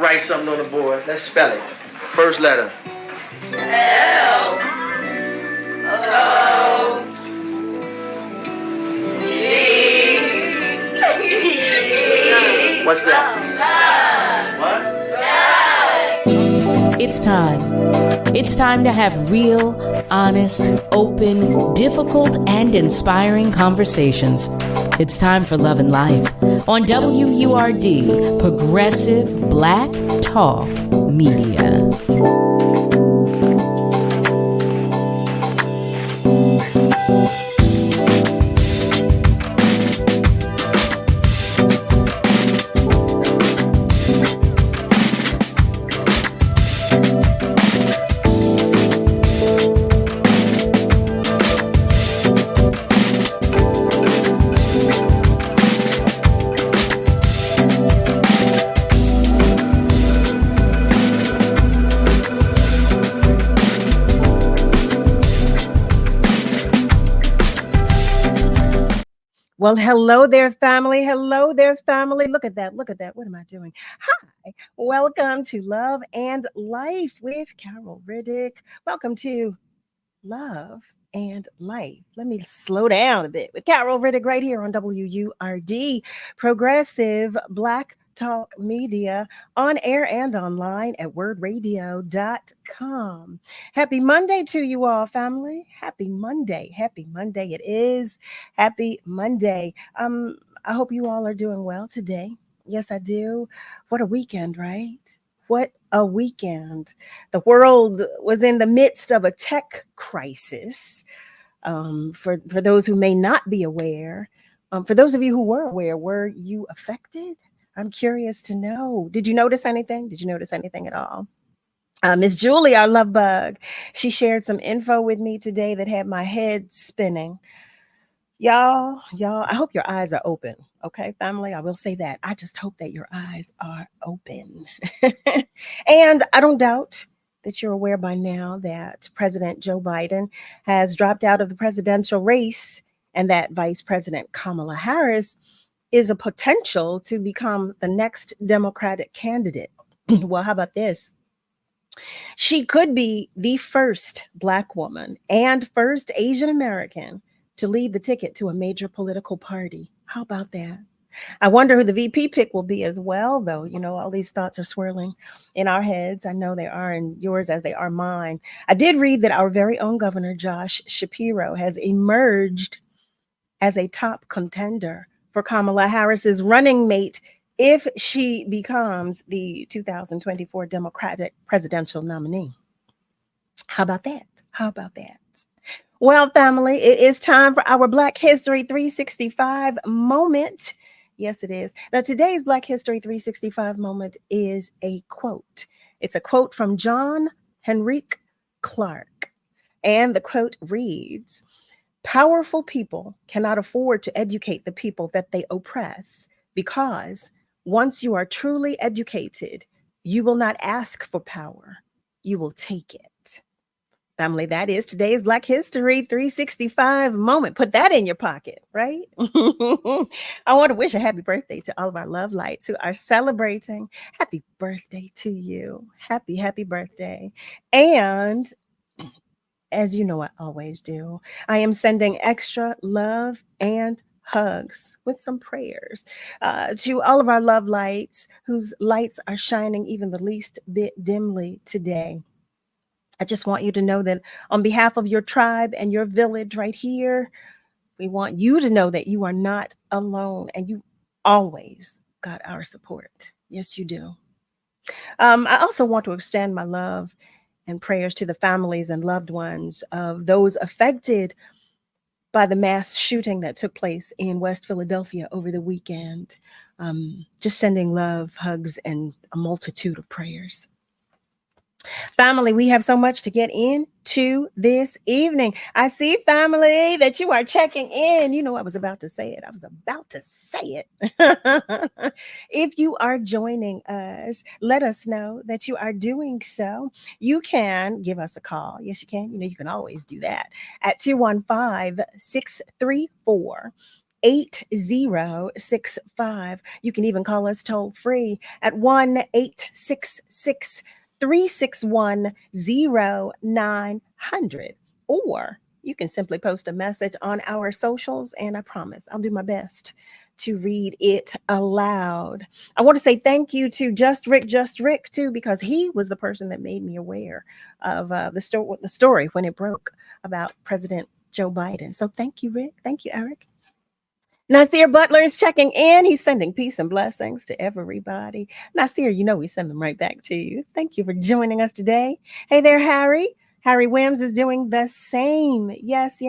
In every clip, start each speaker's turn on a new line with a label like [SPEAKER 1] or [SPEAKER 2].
[SPEAKER 1] write something on the board. Let's spell it. First letter.
[SPEAKER 2] L O G.
[SPEAKER 1] What's that? What?
[SPEAKER 3] It's time. It's time to have real, honest, open, difficult, and inspiring conversations. It's time for Love and Life on WURD, Progressive Black Talk Media.
[SPEAKER 4] Well, hello there, family. Hello there, family. Look at that. Look at that. What am I doing? Hi. Welcome to Love and Life with Carol Riddick. Welcome to Love and Life. Let me slow down a bit with Carol Riddick right here on WURD, Progressive Black Talk Media, on air and online at wordradio.com. Happy Monday to you all, family. Happy Monday. Happy Monday. It is. Happy Monday. I hope you all are doing well today. Yes, I do. What a weekend, right? What a weekend. The world was in the midst of a tech crisis. For those who may not be aware, for those of you who were aware, were you affected? I'm curious to know. Did you notice anything? Did you notice anything at all? Miss Julie, our love bug, she shared some info with me today that had my head spinning. Y'all, I hope your eyes are open. Okay, family, I will say that. I just hope that your eyes are open. And I don't doubt that you're aware by now that President Joe Biden has dropped out of the presidential race and that Vice President Kamala Harris is a potential to become the next Democratic candidate. Well, how about this? She could be the first Black woman and first Asian American to lead the ticket to a major political party. How about that? I wonder who the VP pick will be as well, though. You know, all these thoughts are swirling in our heads. I know they are in yours as they are mine. I did read that our very own Governor Josh Shapiro has emerged as a top contender for Kamala Harris's running mate if she becomes the 2024 Democratic presidential nominee. How about that? How about that? Well, family, it is time for our Black History 365 moment. Yes, it is. Now, today's Black History 365 moment is a quote. It's a quote from John Henrik Clarke. And the quote reads, "Powerful people cannot afford to educate the people that they oppress because once you are truly educated, you will not ask for power, you will take it." Family, that is today's Black History 365 moment. Put that in your pocket, right? I want to wish a happy birthday to all of our love lights who are celebrating. Happy birthday to you. Happy, happy birthday. And as you know, I always do, I am sending extra love and hugs with some prayers to all of our love lights whose lights are shining even the least bit dimly today. I just want you to know that on behalf of your tribe and your village right here, we want you to know that you are not alone and you always got our support. Yes, you do. I also want to extend my love and prayers to the families and loved ones of those affected by the mass shooting that took place in West Philadelphia over the weekend. Just sending love, hugs, and a multitude of prayers. Family, we have so much to get into this evening. I see, family, that you are checking in. You know, I was about to say it. If you are joining us, let us know that you are doing so. You can give us a call. Yes, you can. You know, you can always do that at 215-634 8065. You can even call us toll free at 1-866-361-0900. Or you can simply post a message on our socials, and I promise I'll do my best to read it aloud. I want to say thank you to Just Rick too, because he was the person that made me aware of the story when it broke about President Joe Biden. So thank you, Rick. Thank you, Eric. Nasir Butler is checking in. He's sending peace and blessings to everybody. Nasir, you know we send them right back to you. Thank you for joining us today. Hey there, Harry. Harry Wims is doing the same. Yes.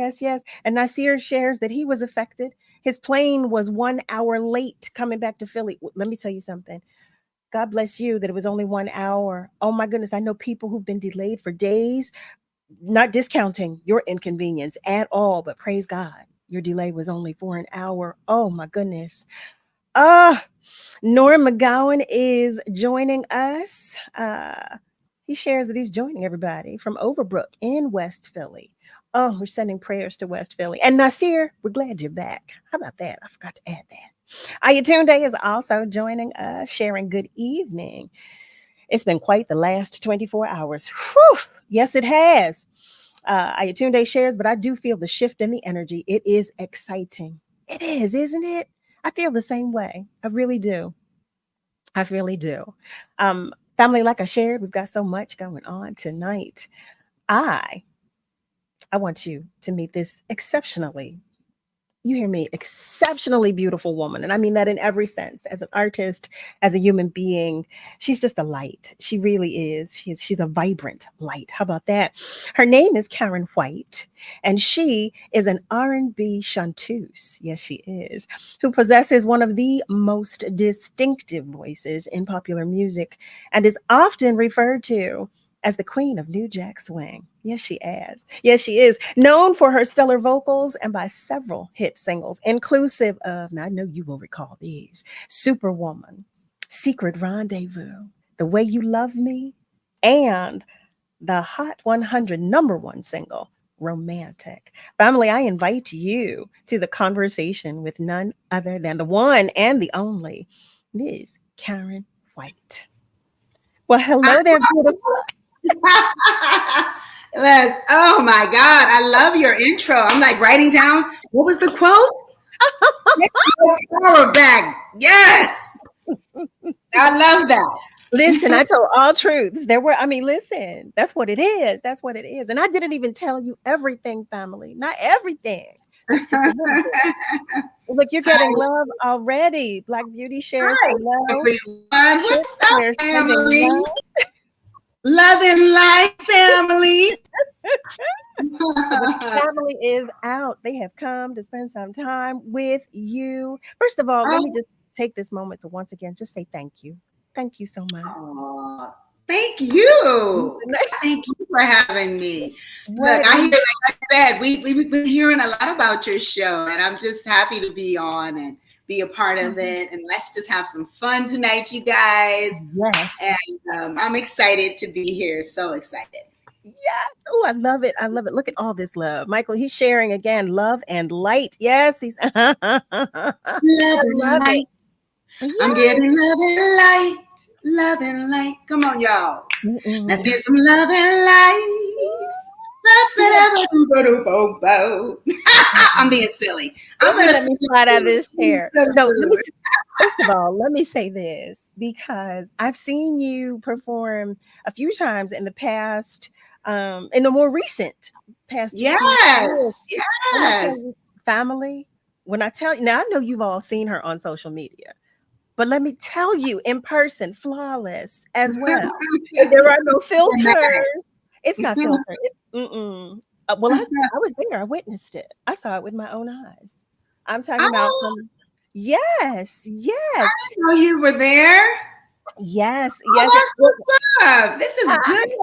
[SPEAKER 4] And Nasir shares that he was affected. His plane was 1 hour late coming back to Philly. Let me tell you something. God bless you that it was only 1 hour. Oh my goodness. I know people who've been delayed for days, not discounting your inconvenience at all, but praise God. Your delay was only for an hour. Oh my goodness. Norm McGowan is joining us. He shares that he's joining everybody from Overbrook in West Philly. Oh, we're sending prayers to West Philly. And Nasir, we're glad you're back. How about that? I forgot to add that. Ayatunde is also joining us, sharing good evening. It's been quite the last 24 hours. Whew. Yes, it has. Ayatunde shares, but I do feel the shift in the energy. It is exciting. It is, isn't it? I feel the same way. I really do. I really do. Family, like I shared, we've got so much going on tonight. I want you to meet this exceptionally, you hear me, exceptionally beautiful woman. And I mean that in every sense, as an artist, as a human being. She's just a light. She really is. She's a vibrant light. How about that? Her name is Karyn White, and she is an R&B chanteuse. Yes, she is, who possesses one of the most distinctive voices in popular music and is often referred to as the queen of New Jack Swing. Yes, she is. Yes, she is. Known for her stellar vocals and by several hit singles, inclusive of, now I know you will recall these, Superwoman, Secret Rendezvous, The Way You Love Me, and the Hot 100 #1 single, Romantic. Family, I invite you to the conversation with none other than the one and the only Ms. Karyn White. Well, hello there, beautiful.
[SPEAKER 5] Oh my God, I love your intro. I'm like writing down, what was the quote? Power back. Yes. I love that.
[SPEAKER 4] Listen, I told all truths. Listen, that's what it is. That's what it is. And I didn't even tell you everything, family. Not everything. It's just a little bit. Look, you're getting love already. Black Beauty shares hello.
[SPEAKER 5] Everyone. What's up, family?
[SPEAKER 4] Love
[SPEAKER 5] and life, family.
[SPEAKER 4] The family is out. They have come to spend some time with you. First of all, let me just take this moment to once again just say thank you. Thank you so much.
[SPEAKER 5] Thank you. Thank you for having me. Look, I hear, like I said, we've been hearing a lot about your show, and I'm just happy to be on and be a part of it. And let's just have some fun tonight, you guys.
[SPEAKER 4] Yes.
[SPEAKER 5] And I'm excited to be here. So excited.
[SPEAKER 4] Yeah. Oh, I love it. I love it. Look at all this love. Michael, he's sharing again, love and light. Yes, he's love
[SPEAKER 5] and light. Yes. I'm getting love and light. Love and light. Come on, y'all. Let's get some love and light. I'm being silly. I'm gonna
[SPEAKER 4] let me slide out of this chair. So first of all, let me say this, because I've seen you perform a few times in the past, in the more recent past.
[SPEAKER 5] Yes.
[SPEAKER 4] Family, when I tell you, now I know you've all seen her on social media, but let me tell you, in person, flawless as well. There are no filters. It's not filtered. Well, I was there. I witnessed it. I saw it with my own eyes. I'm talking about yes.
[SPEAKER 5] I know you were there.
[SPEAKER 4] Yes.
[SPEAKER 5] That's what's up. This is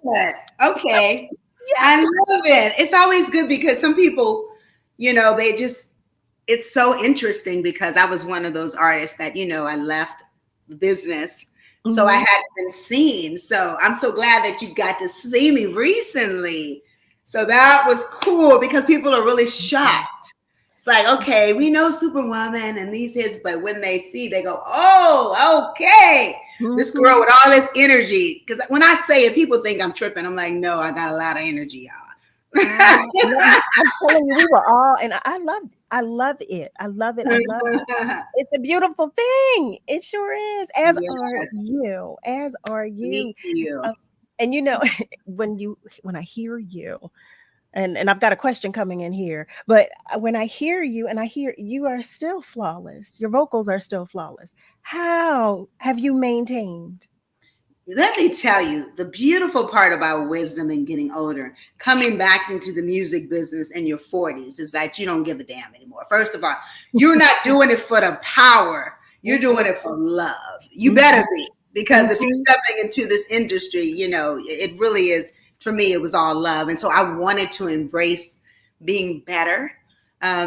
[SPEAKER 5] good. Okay. Yes. I love it. It's always good because some people, it's so interesting because I was one of those artists that, I left the business. So I hadn't been seen. So I'm so glad that you got to see me recently. So that was cool because people are really shocked It's like, okay, we know Superwoman and these hits, but when they see, they go, oh, okay. This girl with all this energy. Because when I say it, people think I'm tripping. I'm like, no, I got a lot of energy, y'all.
[SPEAKER 4] I'm telling you, we were all, and I love it. I love it. I love it. It's a beautiful thing. It sure is. As are you. As are you. And you know, when I hear you, and I've got a question coming in here, but when I hear you and I hear you are still flawless, your vocals are still flawless. How have you maintained?
[SPEAKER 5] Let me tell you, the beautiful part about wisdom and getting older, coming back into the music business in your 40s, is that you don't give a damn anymore. First of all, you're not doing it for the power. You're doing it for love. You better be, because if you're stepping into this industry, you know, it really is, for me, it was all love. And so I wanted to embrace being better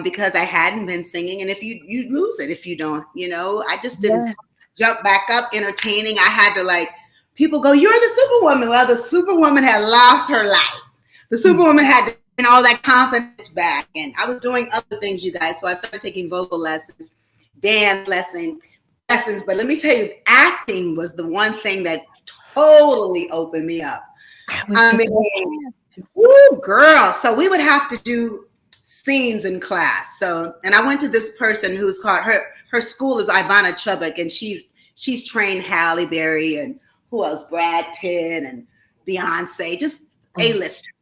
[SPEAKER 5] because I hadn't been singing. And if you lose it, if you don't, you know, I just didn't jump back up entertaining. I had to, like, people go, you're the Superwoman. Well, the Superwoman had lost her life. The Superwoman had to get all that confidence back. And I was doing other things, you guys. So I started taking vocal lessons, dance lessons. But let me tell you, acting was the one thing that totally opened me up. I mean, woo, girl. So we would have to do scenes in class. So, and I went to this person who's called, her school is Ivana Chubbuck, and she's trained Halle Berry and who else? Brad Pitt and Beyonce, just A-listers.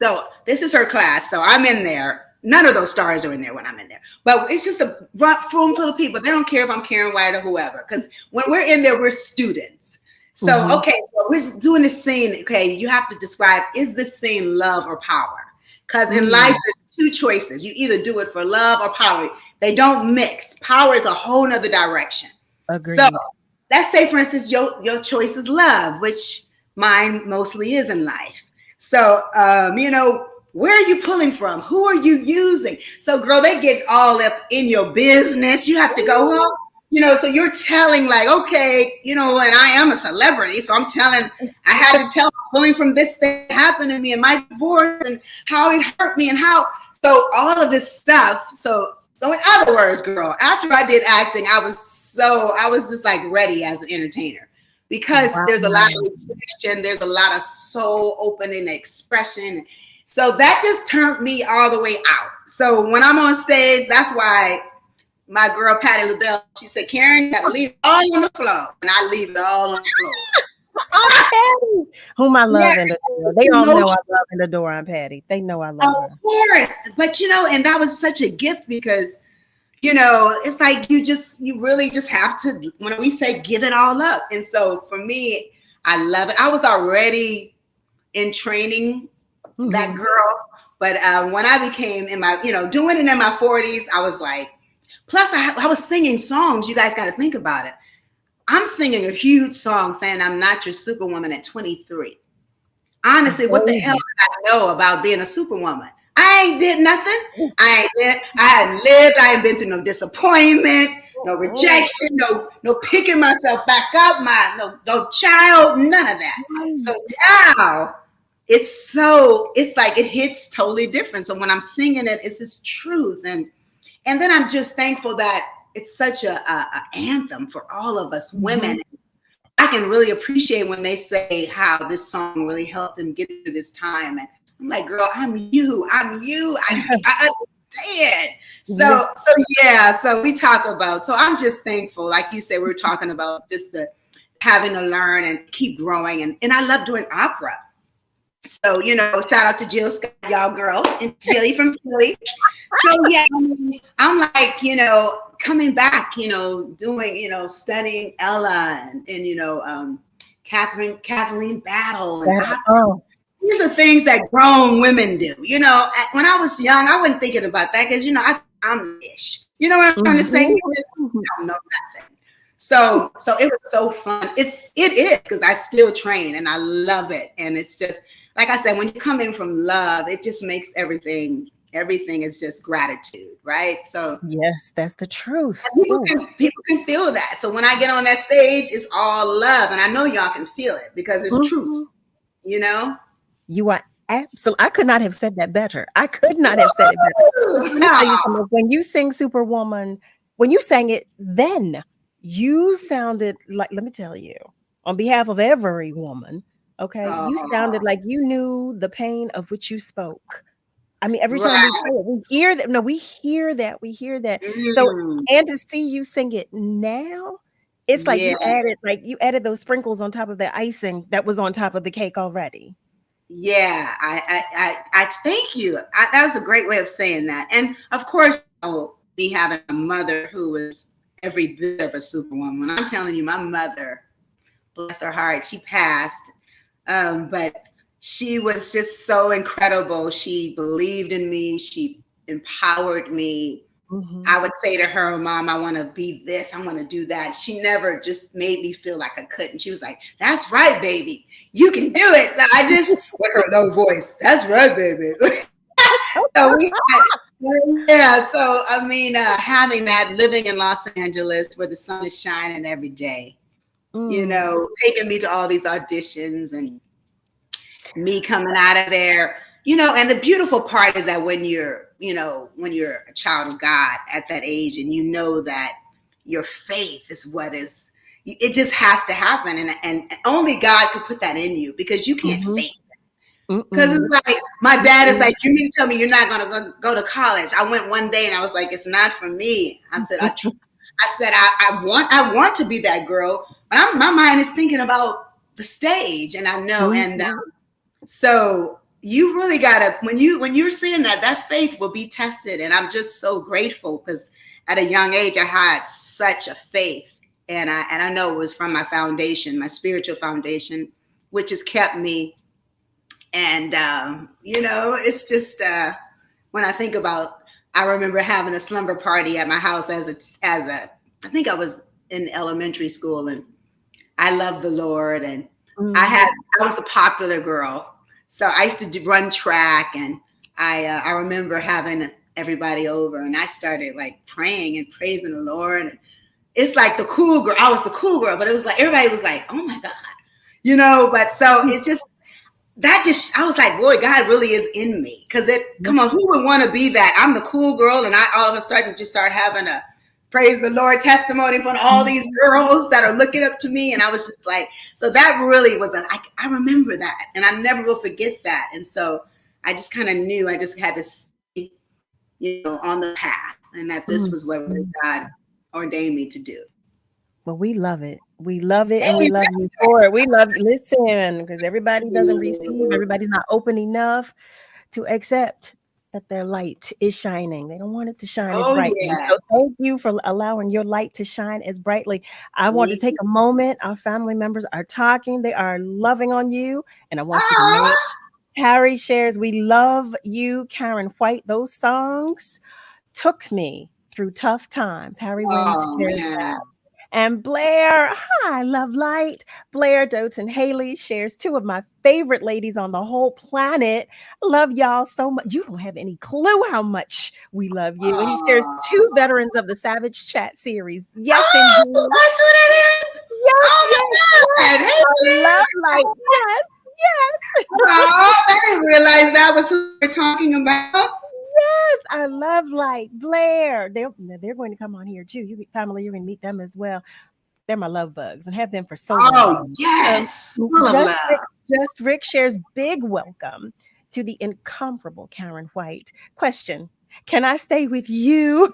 [SPEAKER 5] So this is her class. So I'm in there. None of those stars are in there when I'm in there. But it's just a room full of people. They don't care if I'm Karyn White or whoever. Because when we're in there, we're students. So, okay, so we're doing this scene. Okay, you have to describe, is this scene love or power? Because in life, there's two choices. You either do it for love or power. They don't mix. Power is a whole nother direction.
[SPEAKER 4] Agreed.
[SPEAKER 5] So let's say, for instance, your choice is love, which mine mostly is in life. So, you know, where are you pulling from? Who are you using? So, girl, they get all up in your business. You have to go, well, you know, so you're telling, like, okay, you know, and I am a celebrity. So I'm telling, I had to tell, pulling from this thing happened to me and my divorce and how it hurt me and how, so all of this stuff. So in other words, girl, after I did acting, I was just like ready as an entertainer, because there's a lot of rejection, there's a lot of soul opening expression. So that just turned me all the way out. So when I'm on stage, that's why my girl Patti LaBelle, she said, Karyn, you gotta leave it all on the floor. And I leave it all on the floor.
[SPEAKER 4] Oh, Patti, whom I love and adore. They all know I love and adore Aunt Patti. They know I love her.
[SPEAKER 5] Of course. But, you know, and that was such a gift because, you know, it's like you really just have to, when we say give it all up. And so for me, I love it. I was already in training, that girl. But when I became in my, you know, doing it in my 40s, I was like, plus I was singing songs. You guys got to think about it. I'm singing a huge song saying I'm not your Superwoman at 23. Honestly, what the hell did I know about being a Superwoman? I ain't did nothing. I hadn't lived. I ain't been through no disappointment, no rejection, no picking myself back up, no child, none of that. So now it's like it hits totally different. So when I'm singing it, it's this truth. And then I'm just thankful that it's such a anthem for all of us women. I can really appreciate when they say how this song really helped them get through this time. And I'm like, girl, I'm you. I understand. So we talk about, so I'm just thankful. Like you said, we're talking about just having to learn and keep growing. And I love doing opera. So, you know, shout out to Jill Scott, y'all girl, and Jilly from Philly. So, yeah, I'm like, you know, coming back, you know, doing, you know, studying Ella and you know, Kathleen Battle. And these are things that grown women do. You know, when I was young, I wasn't thinking about that because, you know, I'm ish. You know what I'm trying to say? I don't know nothing. So it was so fun. It is because I still train and I love it. And it's just, like I said, when you come in from love, it just makes everything is just gratitude, right? So
[SPEAKER 4] yes, that's the truth.
[SPEAKER 5] People can feel that. So when I get on that stage, it's all love. And I know y'all can feel it because it's truth, you know?
[SPEAKER 4] You are Absolutely. I could not have said that better. I could not have said it better. Let me tell you something. When you sing Superwoman, when you sang it then, you sounded like, let me tell you, on behalf of every woman, okay, you sounded like you knew the pain of which you spoke. I mean, every time we play it, we hear that. No, we hear that. We hear that. So, and to see you sing it now, it's like you added those sprinkles on top of the icing that was on top of the cake already.
[SPEAKER 5] Yeah, I thank you. That was a great way of saying that. And of course, me having a mother who was every bit of a superwoman. When I'm telling you, my mother, bless her heart, she passed, but she was just so incredible. She believed in me. She empowered me. I would say to her, Mom, I want to be this. I want to do that. She never just made me feel like I couldn't. She was like, that's right, baby. You can do it. So I just, with her low voice, that's right, baby. So I mean, having that, living in Los Angeles where the sun is shining every day, you know, taking me to all these auditions and me coming out of there, you know, and the beautiful part is that when you're a child of God at that age and you know that your faith is what is, it just has to happen. And only God could put that in you because you can't fake it. Because it's like, my dad is like, you mean to tell me you're not going to go to college? I went one day and I was like, it's not for me. I said, I want to be that girl, but my mind is thinking about the stage and I know. And so you really gotta, when you're seeing that faith will be tested. And I'm just so grateful because at a young age, I had such a faith. And I know it was from my foundation, my spiritual foundation, which has kept me. And, you know, it's just, when I think about, I remember having a slumber party at my house I think I was in elementary school and I loved the Lord and I was the popular girl. So I used to run track and I remember having everybody over and I started like praying and praising the Lord. And it's like the cool girl. I was the cool girl, but it was like, everybody was like, oh my God, you know, but so it's just, I was like, boy, God really is in me. Cause come on, who would want to be that? I'm the cool girl. And I all of a sudden just start having a praise the Lord testimony from all these girls that are looking up to me. And I was just like, so that really was I remember that and I never will forget that. And so I just kind of knew I just had to stay, you know, on the path and that this was what God ordained me to do.
[SPEAKER 4] Well, we love it. We love it and we love you for it. We love, listen, because everybody doesn't receive, everybody's not open enough to accept that their light is shining. They don't want it to shine as brightly. Yeah. So thank you for allowing your light to shine as brightly. I want to take a moment. Our family members are talking. They are loving on you. And I want you to know, Harry shares, we love you, Karyn White. Those songs took me through tough times. Harry Wins shares that. And Blair, hi, love light. Blair Doughton Haley shares two of my favorite ladies on the whole planet. Love y'all so much. You don't have any clue how much we love you. And he shares two veterans of the Savage Chat series. Yes, indeed.
[SPEAKER 5] That's what it is.
[SPEAKER 4] Yes, I love light. Yes.
[SPEAKER 5] Oh, I didn't realize that was who we're talking about.
[SPEAKER 4] Yes, I love light. Blair. They're going to come on here too. You family, you're going to meet them as well. They're my love bugs and have been for so long.
[SPEAKER 5] Oh, yes.
[SPEAKER 4] Just Rick shares big welcome to the incomparable Karyn White. Question: can I stay with you?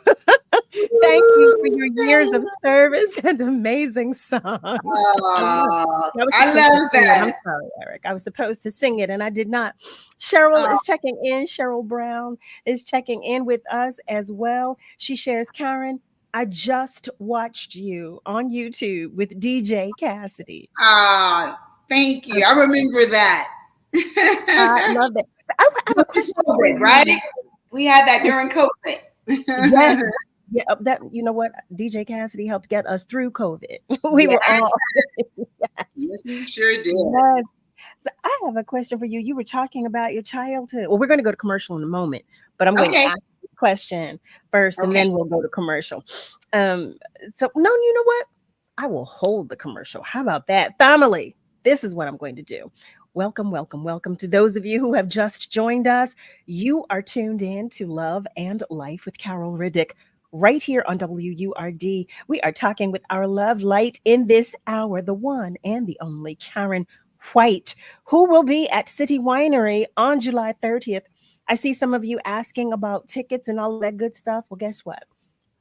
[SPEAKER 4] Thank you for your years of service and amazing songs.
[SPEAKER 5] Oh, I love that.
[SPEAKER 4] I'm sorry, Eric. I was supposed to sing it and I did not. Cheryl is checking in. Cheryl Brown is checking in with us as well. She shares, Karyn, I just watched you on YouTube with DJ Cassidy.
[SPEAKER 5] Oh, thank you. I remember that.
[SPEAKER 4] I love that. I have a question.
[SPEAKER 5] COVID, right? We had that during COVID.
[SPEAKER 4] Yes. Yeah, that, you know what, DJ Cassidy helped get us through COVID. We were all
[SPEAKER 5] yes, we sure did.
[SPEAKER 4] Yes. So I have a question for you. You were talking about your childhood. Well, we're going to go to commercial in a moment, but I'm going to ask you a question first, and then we'll go to commercial. So no, you know what? I will hold the commercial. How about that, family? This is what I'm going to do. Welcome, welcome, welcome to those of you who have just joined us. You are tuned in to Love and Life with Carol Riddick right here on WURD. We are talking with our love light in this hour, the one and the only Karyn White, who will be at City Winery on July 30th. I see some of you asking about tickets and all that good stuff. Well, guess what?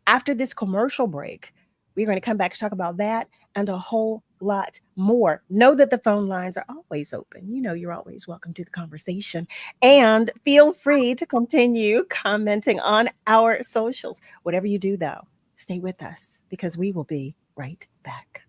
[SPEAKER 4] After this commercial break, we're going to come back to talk about that and a whole lot more. Know that the phone lines are always open. You know, you're always welcome to the conversation. And feel free to continue commenting on our socials. Whatever you do, though, stay with us because we will be right back.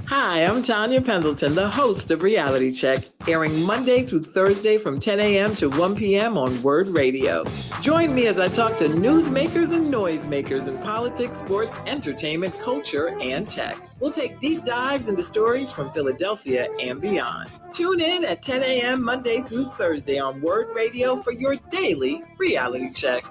[SPEAKER 6] Hi, I'm Tanya Pendleton, the host of Reality Check, airing Monday through Thursday from 10 a.m. to 1 p.m. on Word Radio. Join me as I talk to newsmakers and noisemakers in politics, sports, entertainment, culture, and tech. We'll take deep dives into stories from Philadelphia and beyond. Tune in at 10 a.m. Monday through Thursday on Word Radio for your daily Reality Check.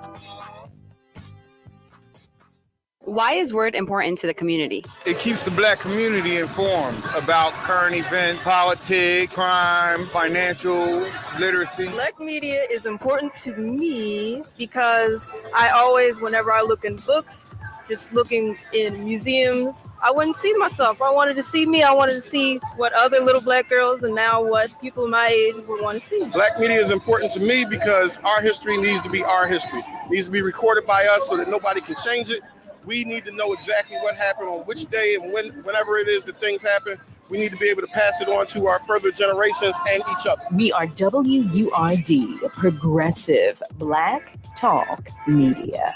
[SPEAKER 7] Why is Word important to the community?
[SPEAKER 8] It keeps the Black community informed about current events, politics, crime, financial literacy.
[SPEAKER 9] Black media is important to me because I always, whenever I look in books, just looking in museums, I wouldn't see myself. I wanted to see me. I wanted to see what other little Black girls and now what people my age would want to see.
[SPEAKER 8] Black media is important to me because our history needs to be our history. It needs to be recorded by us so that nobody can change it. We need to know exactly what happened on which day and whenever it is that things happen. We need to be able to pass it on to our further generations and each other.
[SPEAKER 3] We are WURD, Progressive Black Talk Media.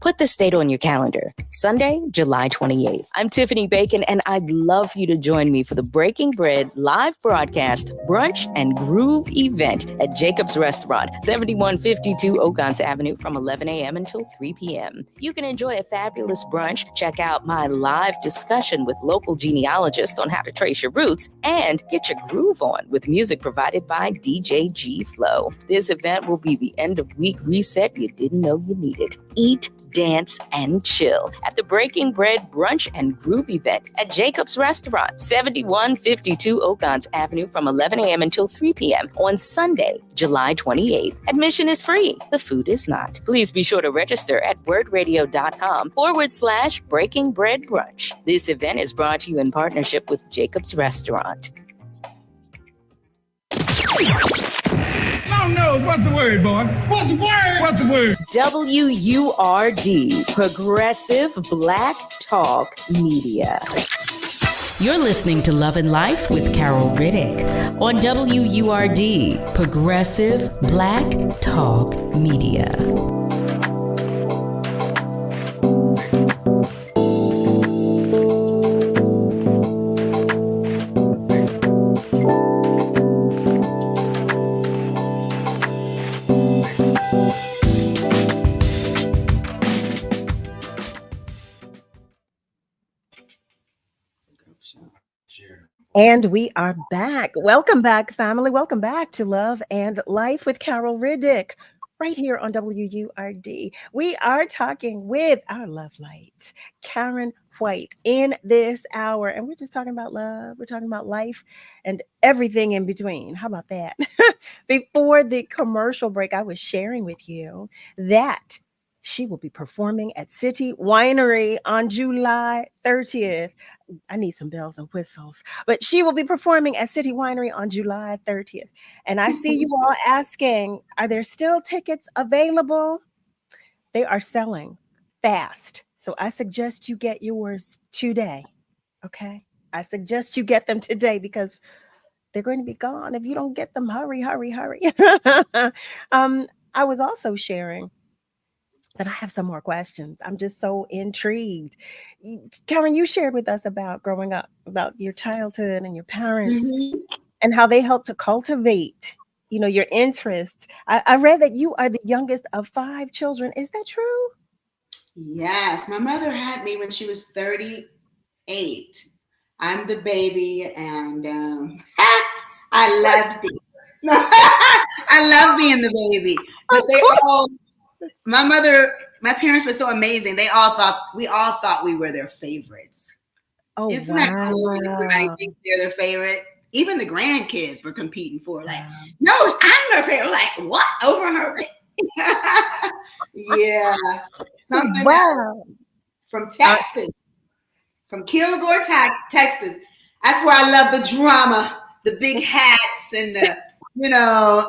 [SPEAKER 3] Put this date on your calendar, Sunday, July 28th. I'm Tiffany Bacon, and I'd love you to join me for the Breaking Bread live broadcast, brunch, and groove event at Jacob's Restaurant, 7152 Oakons Avenue from 11 a.m. until 3 p.m. You can enjoy a fabulous brunch, check out my live discussion with local genealogists on how to trace your roots, and get your groove on with music provided by DJ G Flow. This event will be the end of week reset you didn't know you needed. Eat, dance, and chill at the Breaking Bread Brunch and Groove event at Jacob's Restaurant, 7152 Oakons Avenue from 11 a.m. until 3 p.m. on Sunday, July 28th. Admission is free. The food is not. Please be sure to register at wordradio.com/Breaking Bread Brunch. This event is brought to you in partnership with Jacob's Restaurant.
[SPEAKER 10] Long nose, what's the word, boy? What's the word? What's the word?
[SPEAKER 3] WURD, Progressive Black Talk Media. You're listening to Love and Life with Carol Riddick on WURD, Progressive Black Talk Media.
[SPEAKER 4] And we are back. Welcome back, family. Welcome back to Love and Life with Carol Riddick, right here on WURD. We are talking with our love light, Karyn White, in this hour. And we're just talking about love. We're talking about life and everything in between. How about that? Before the commercial break, I was sharing with you that she will be performing at City Winery on July 30th. I need some bells and whistles, but she will be performing at City Winery on July 30th. And I see you all asking, are there still tickets available? They are selling fast. So I suggest you get yours today. Okay. I suggest you get them today because they're going to be gone. If you don't get them, hurry, hurry, hurry. I was also sharing that I have some more questions. I'm just so intrigued. Karyn, you shared with us about growing up, about your childhood and your parents and how they helped to cultivate, your interests. I read that you are the youngest of 5 children. Is that true?
[SPEAKER 5] Yes. My mother had me when she was 38. I'm the baby, and I loved it. I love being the baby. But my parents were so amazing. We all thought we were their favorites.
[SPEAKER 4] Oh,
[SPEAKER 5] Isn't that cool when everybody
[SPEAKER 4] wow.
[SPEAKER 5] thinks they're their favorite? Even the grandkids were competing for like, no, I'm her favorite. Like, what? Over her? Yeah. Something else.
[SPEAKER 4] Wow.
[SPEAKER 5] From Texas. From Kilgore, Texas. That's where I love the drama, the big hats, and the,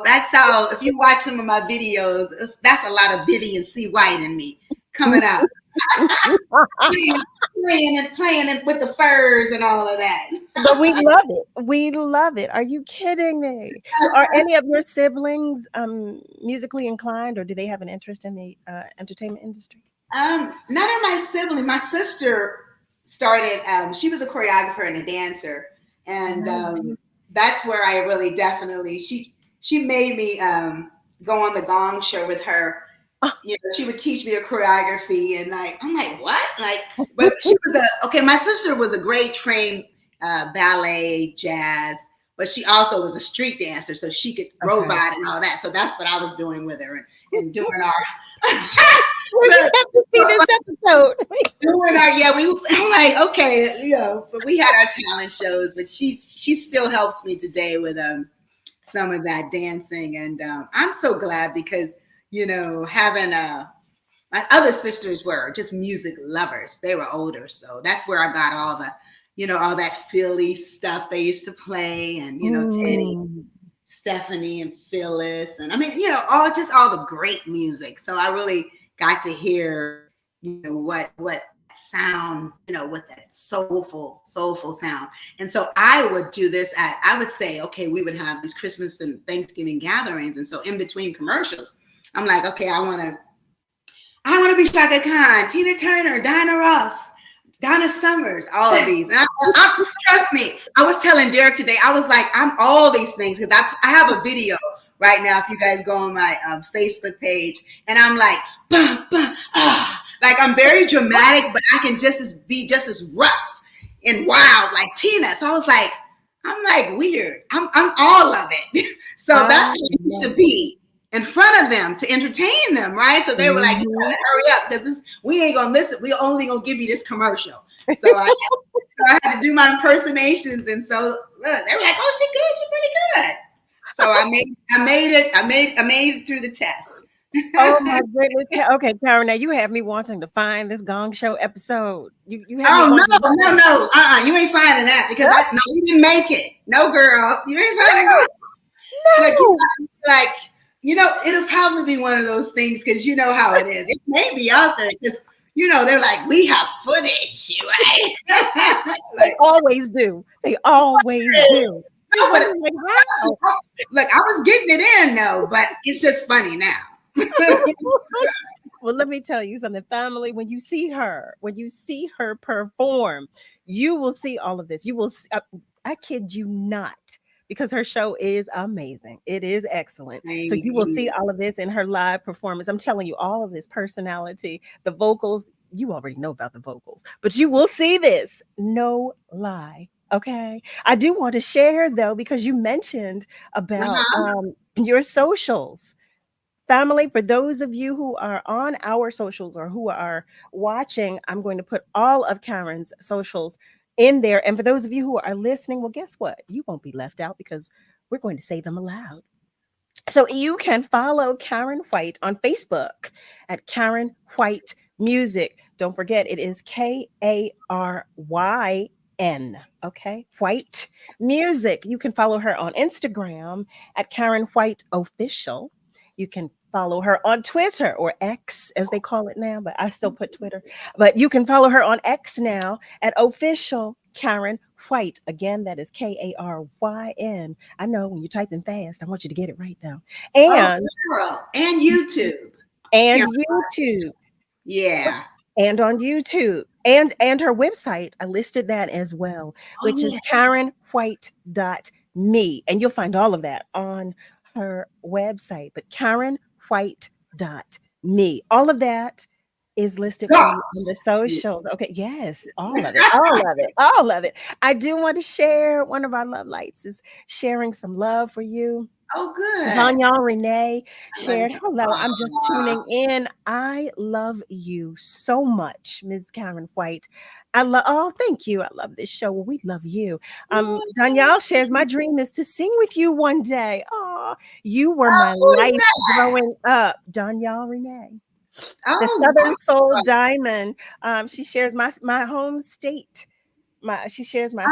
[SPEAKER 5] that's how, if you watch some of my videos, that's a lot of Vivian C. White in me coming out. playing it with the furs and all of that.
[SPEAKER 4] But we love it. We love it. Are you kidding me? So are any of your siblings musically inclined, or do they have an interest in the entertainment industry?
[SPEAKER 5] None of my siblings. My sister started, she was a choreographer and a dancer. And that's where I really definitely, she made me go on the Gong Show with her. She would teach me a choreography, and I'm like, what? But she was my sister was a great trained ballet, jazz, but she also was a street dancer, so she could robot and all that. So that's what I was doing with her and doing our.
[SPEAKER 4] We have to see this episode.
[SPEAKER 5] I'm like, okay, but we had our talent shows, but she still helps me today with some of that dancing, and I'm so glad because having my other sisters were just music lovers. They were older, so that's where I got all the all that Philly stuff they used to play, and Teddy, Stephanie, and Phyllis, and I mean all the great music. So I really got to hear what sound, with that soulful sound. And so I would do this I would say, okay, we would have these Christmas and Thanksgiving gatherings, and so in between commercials, I'm like, okay, I want to be Shaka Khan, Tina Turner, Diana Ross, Donna Summers, all of these. And I trust me, I was telling Derek today, I was like, I'm all these things, because I have a video right now, if you guys go on my Facebook page, and I'm like, bah, bah, ah. Like, I'm very dramatic, but I can be just as rough and wild like Tina. So I was like, I'm like weird. I'm all of it. So that's what it used to be in front of them to entertain them, right? So they were like, you gotta hurry up, because we ain't gonna listen. We only gonna give you this commercial. So I had to do my impersonations, and so look, they were like, oh, she good, she pretty good. So I made it through the test.
[SPEAKER 4] Oh my goodness. Okay, Karyn, now you have me wanting to find this Gong Show episode. You have
[SPEAKER 5] no. You ain't finding that, because you didn't make it. No, girl, you ain't finding it. No. It'll probably be one of those things, because you know how it is. It may be out there, because they're like, we have footage, right?
[SPEAKER 4] They always do. They always do.
[SPEAKER 5] No, but look, I was getting it in though, but it's just funny now.
[SPEAKER 4] Well, let me tell you something, family. When you see her perform, you will see all of this. You will. I kid you not, because her show is amazing. It is excellent. So you will see all of this in her live performance. I'm telling you, all of this personality, the vocals. You already know about the vocals, but you will see this. No lie. Okay. I do want to share though, because you mentioned about your socials. Family, for those of you who are on our socials or who are watching, I'm going to put all of Karyn's socials in there. And for those of you who are listening, well, guess what? You won't be left out, because we're going to say them aloud. So you can follow Karyn White on Facebook at Karyn White Music. Don't forget, it is Karyn. Okay, White Music. You can follow her on Instagram at Karyn White Official. You can follow her on Twitter, or X as they call it now, but I still put Twitter. But you can follow her on X now at Official Karyn White. Again, that is Karyn. I know when you're typing fast, I want you to get it right though. And
[SPEAKER 5] YouTube.
[SPEAKER 4] And YouTube.
[SPEAKER 5] Yeah.
[SPEAKER 4] And on YouTube. And her website, I listed that as well, which is KarynWhite.me. And you'll find all of that on her website. But KarynWhite.me. All of that is listed for you on the socials. Okay, yes, all of it, all of it, all of it. I do want to share one of our love lights is sharing some love for you.
[SPEAKER 5] Oh, good.
[SPEAKER 4] Danielle Renee shared, hello, I'm just tuning in. I love you so much, Ms. Karyn White. Thank you. I love this show. Well, we love you. Danielle shares, my dream is to sing with you one day. Oh, you were my life growing up. Danielle Renee. The Southern Soul Diamond. She shares my home state. She shares my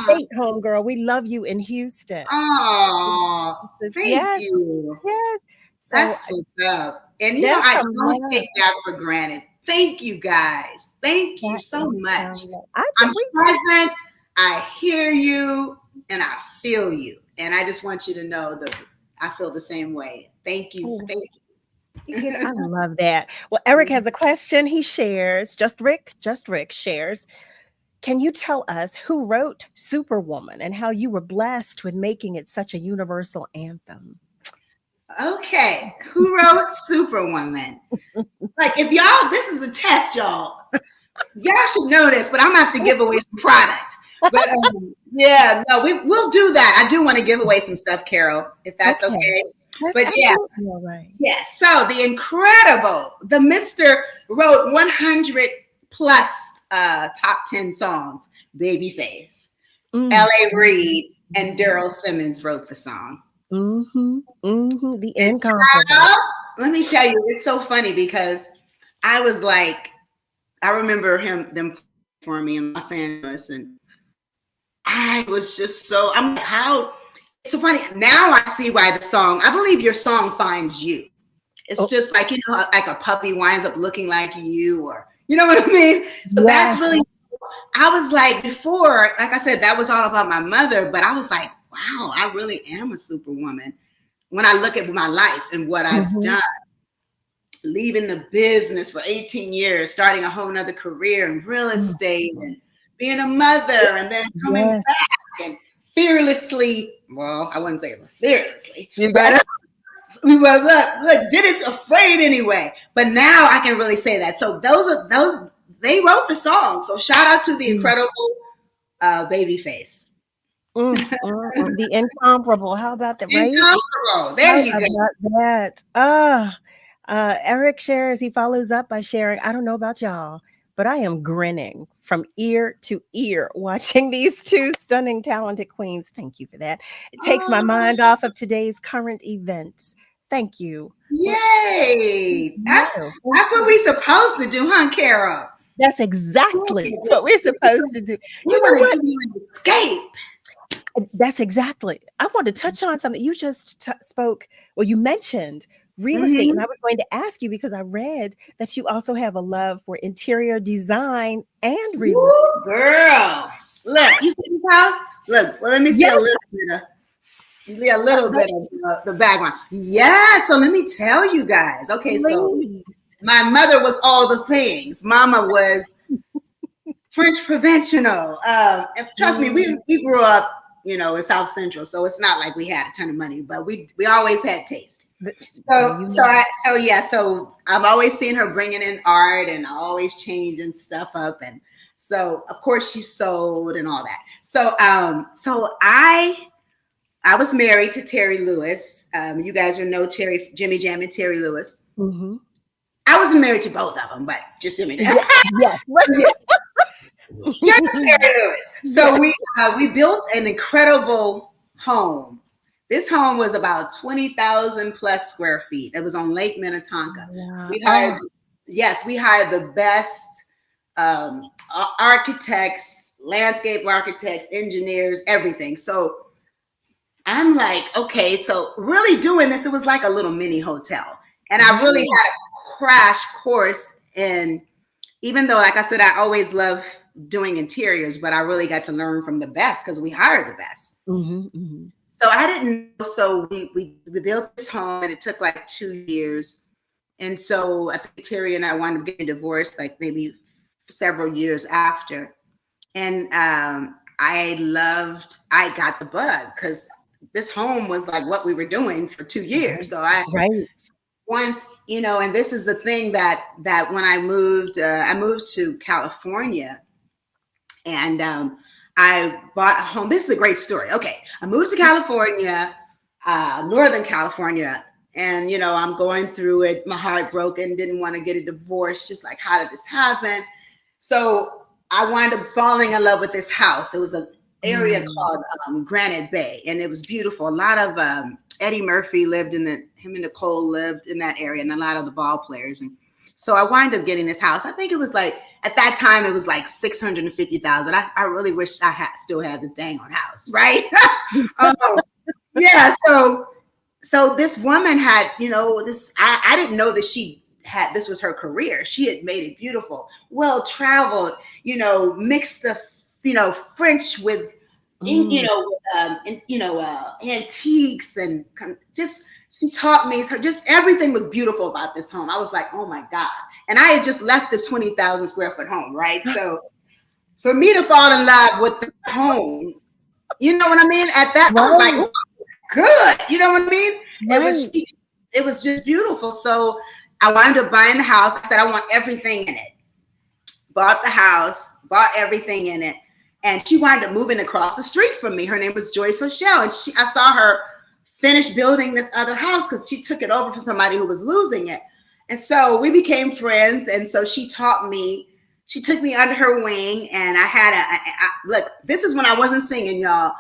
[SPEAKER 4] state, home girl. We love you in Houston.
[SPEAKER 5] Oh, thank you.
[SPEAKER 4] Yes. So,
[SPEAKER 5] that's what's up. And I don't take that for granted. Thank you guys. Thank you so much. I'm present. I hear you and I feel you. And I just want you to know that I feel the same way. Thank you. Thank you.
[SPEAKER 4] I love that. Well, Eric has a question. He shares, Just Rick shares, can you tell us who wrote Superwoman and how you were blessed with making it such a universal anthem?
[SPEAKER 5] Okay, who wrote Superwoman? Like, if y'all, this is a test, y'all. Y'all should know this, but I'm gonna have to give away some product. But yeah, no, we'll do that. I do want to give away some stuff, Carol, if that's okay. But yeah,
[SPEAKER 4] right.
[SPEAKER 5] Yes. So the Mr. wrote 100 plus top 10 songs. Babyface, L.A. Reid, and Daryl Simmons wrote the song.
[SPEAKER 4] The incomparable.
[SPEAKER 5] Let me tell you, it's so funny because I was like, I remember them for me in Los Angeles, and I was just I'm like, how? It's so funny. Now I see why the song, I believe your song finds you. It's just like, like a puppy winds up looking like you, or, you know what I mean? So that's really, I was like, before, like I said, that was all about my mother, but I was like, wow, I really am a superwoman when I look at my life and what I've done. Leaving the business for 18 years, starting a whole nother career in real estate and being a mother, and then coming back and fearlessly, well, I wouldn't say it was fearlessly, but we were did it afraid anyway. But now I can really say that. So those they wrote the song. So shout out to the incredible Babyface.
[SPEAKER 4] The incomparable. How about that? Right?
[SPEAKER 5] Incomparable. There you go.
[SPEAKER 4] That. Eric shares, he follows up by sharing, I don't know about y'all, but I am grinning from ear to ear watching these two stunning, talented queens. Thank you for that. It takes my mind off of today's current events. Thank you.
[SPEAKER 5] Yay. That's what we're supposed to do, huh, Carol?
[SPEAKER 4] That's exactly what we're supposed to do.
[SPEAKER 5] You know what? Escape.
[SPEAKER 4] That's exactly. I want to touch on something you just you mentioned real estate. And I was going to ask you because I read that you also have a love for interior design and real estate.
[SPEAKER 5] Girl, look, you see this house? Look, well, let me see a little bit of the background. Yeah, so let me tell you guys. Okay, so my mother was all the things. Mama was French provincial. And trust me, we grew up, in South Central, so it's not like we had a ton of money, but we always had taste. So I've always seen her bringing in art and always changing stuff up, and so of course she sold and all that. So I was married to Terry Lewis. You guys know Jimmy Jam and Terry Lewis. I wasn't married to both of them, but just Jimmy Jam.
[SPEAKER 4] Yes.
[SPEAKER 5] Just Terry Lewis. So we built an incredible home. This home was about 20,000 plus square feet. It was on Lake Minnetonka. Wow. We hired the best architects, landscape architects, engineers, everything. So I'm like, okay, so really doing this, it was like a little mini hotel. And I really had a crash course in, even though, like I said, I always love doing interiors, but I really got to learn from the best because we hired the best. So I didn't know. So we built this home and it took like 2 years. And so I think Terry and I wound up getting divorced like maybe several years after. And I got the bug because this home was like what we were doing for 2 years. So once, you know, and this is the thing that when I moved to California, and I bought a home. This is a great story. Okay, I moved to California, Northern California, and you know, I'm going through it. My heart broken. Didn't want to get a divorce. Just like, how did this happen? So I wound up falling in love with this house. It was an area called Granite Bay, and it was beautiful. A lot of Eddie Murphy lived in him and Nicole lived in that area, and a lot of the ball players. And so I wound up getting this house. I think it was like, at that time, it was like $650,000. I really wish I still had this dang on house, right? Yeah. So this woman had, you know, this. I didn't know that this was her career. She had made it beautiful, well traveled, you know, mixed the, you know, French with, you know, antiques, and just, she taught me, just everything was beautiful about this home. I was like, oh my God. And I had just left this 20,000 square foot home, right? So for me to fall in love with the home, you know what I mean? At that, I was like, oh, good. You know what I mean? It was just beautiful. So I wound up buying the house. I said, I want everything in it. Bought the house, bought everything in it. And she wound up moving across the street from me. Her name was Joyce Rochelle. And I saw her finish building this other house because she took it over from somebody who was losing it. And so we became friends. And so she taught me, she took me under her wing. And I had look, this is when I wasn't singing, y'all.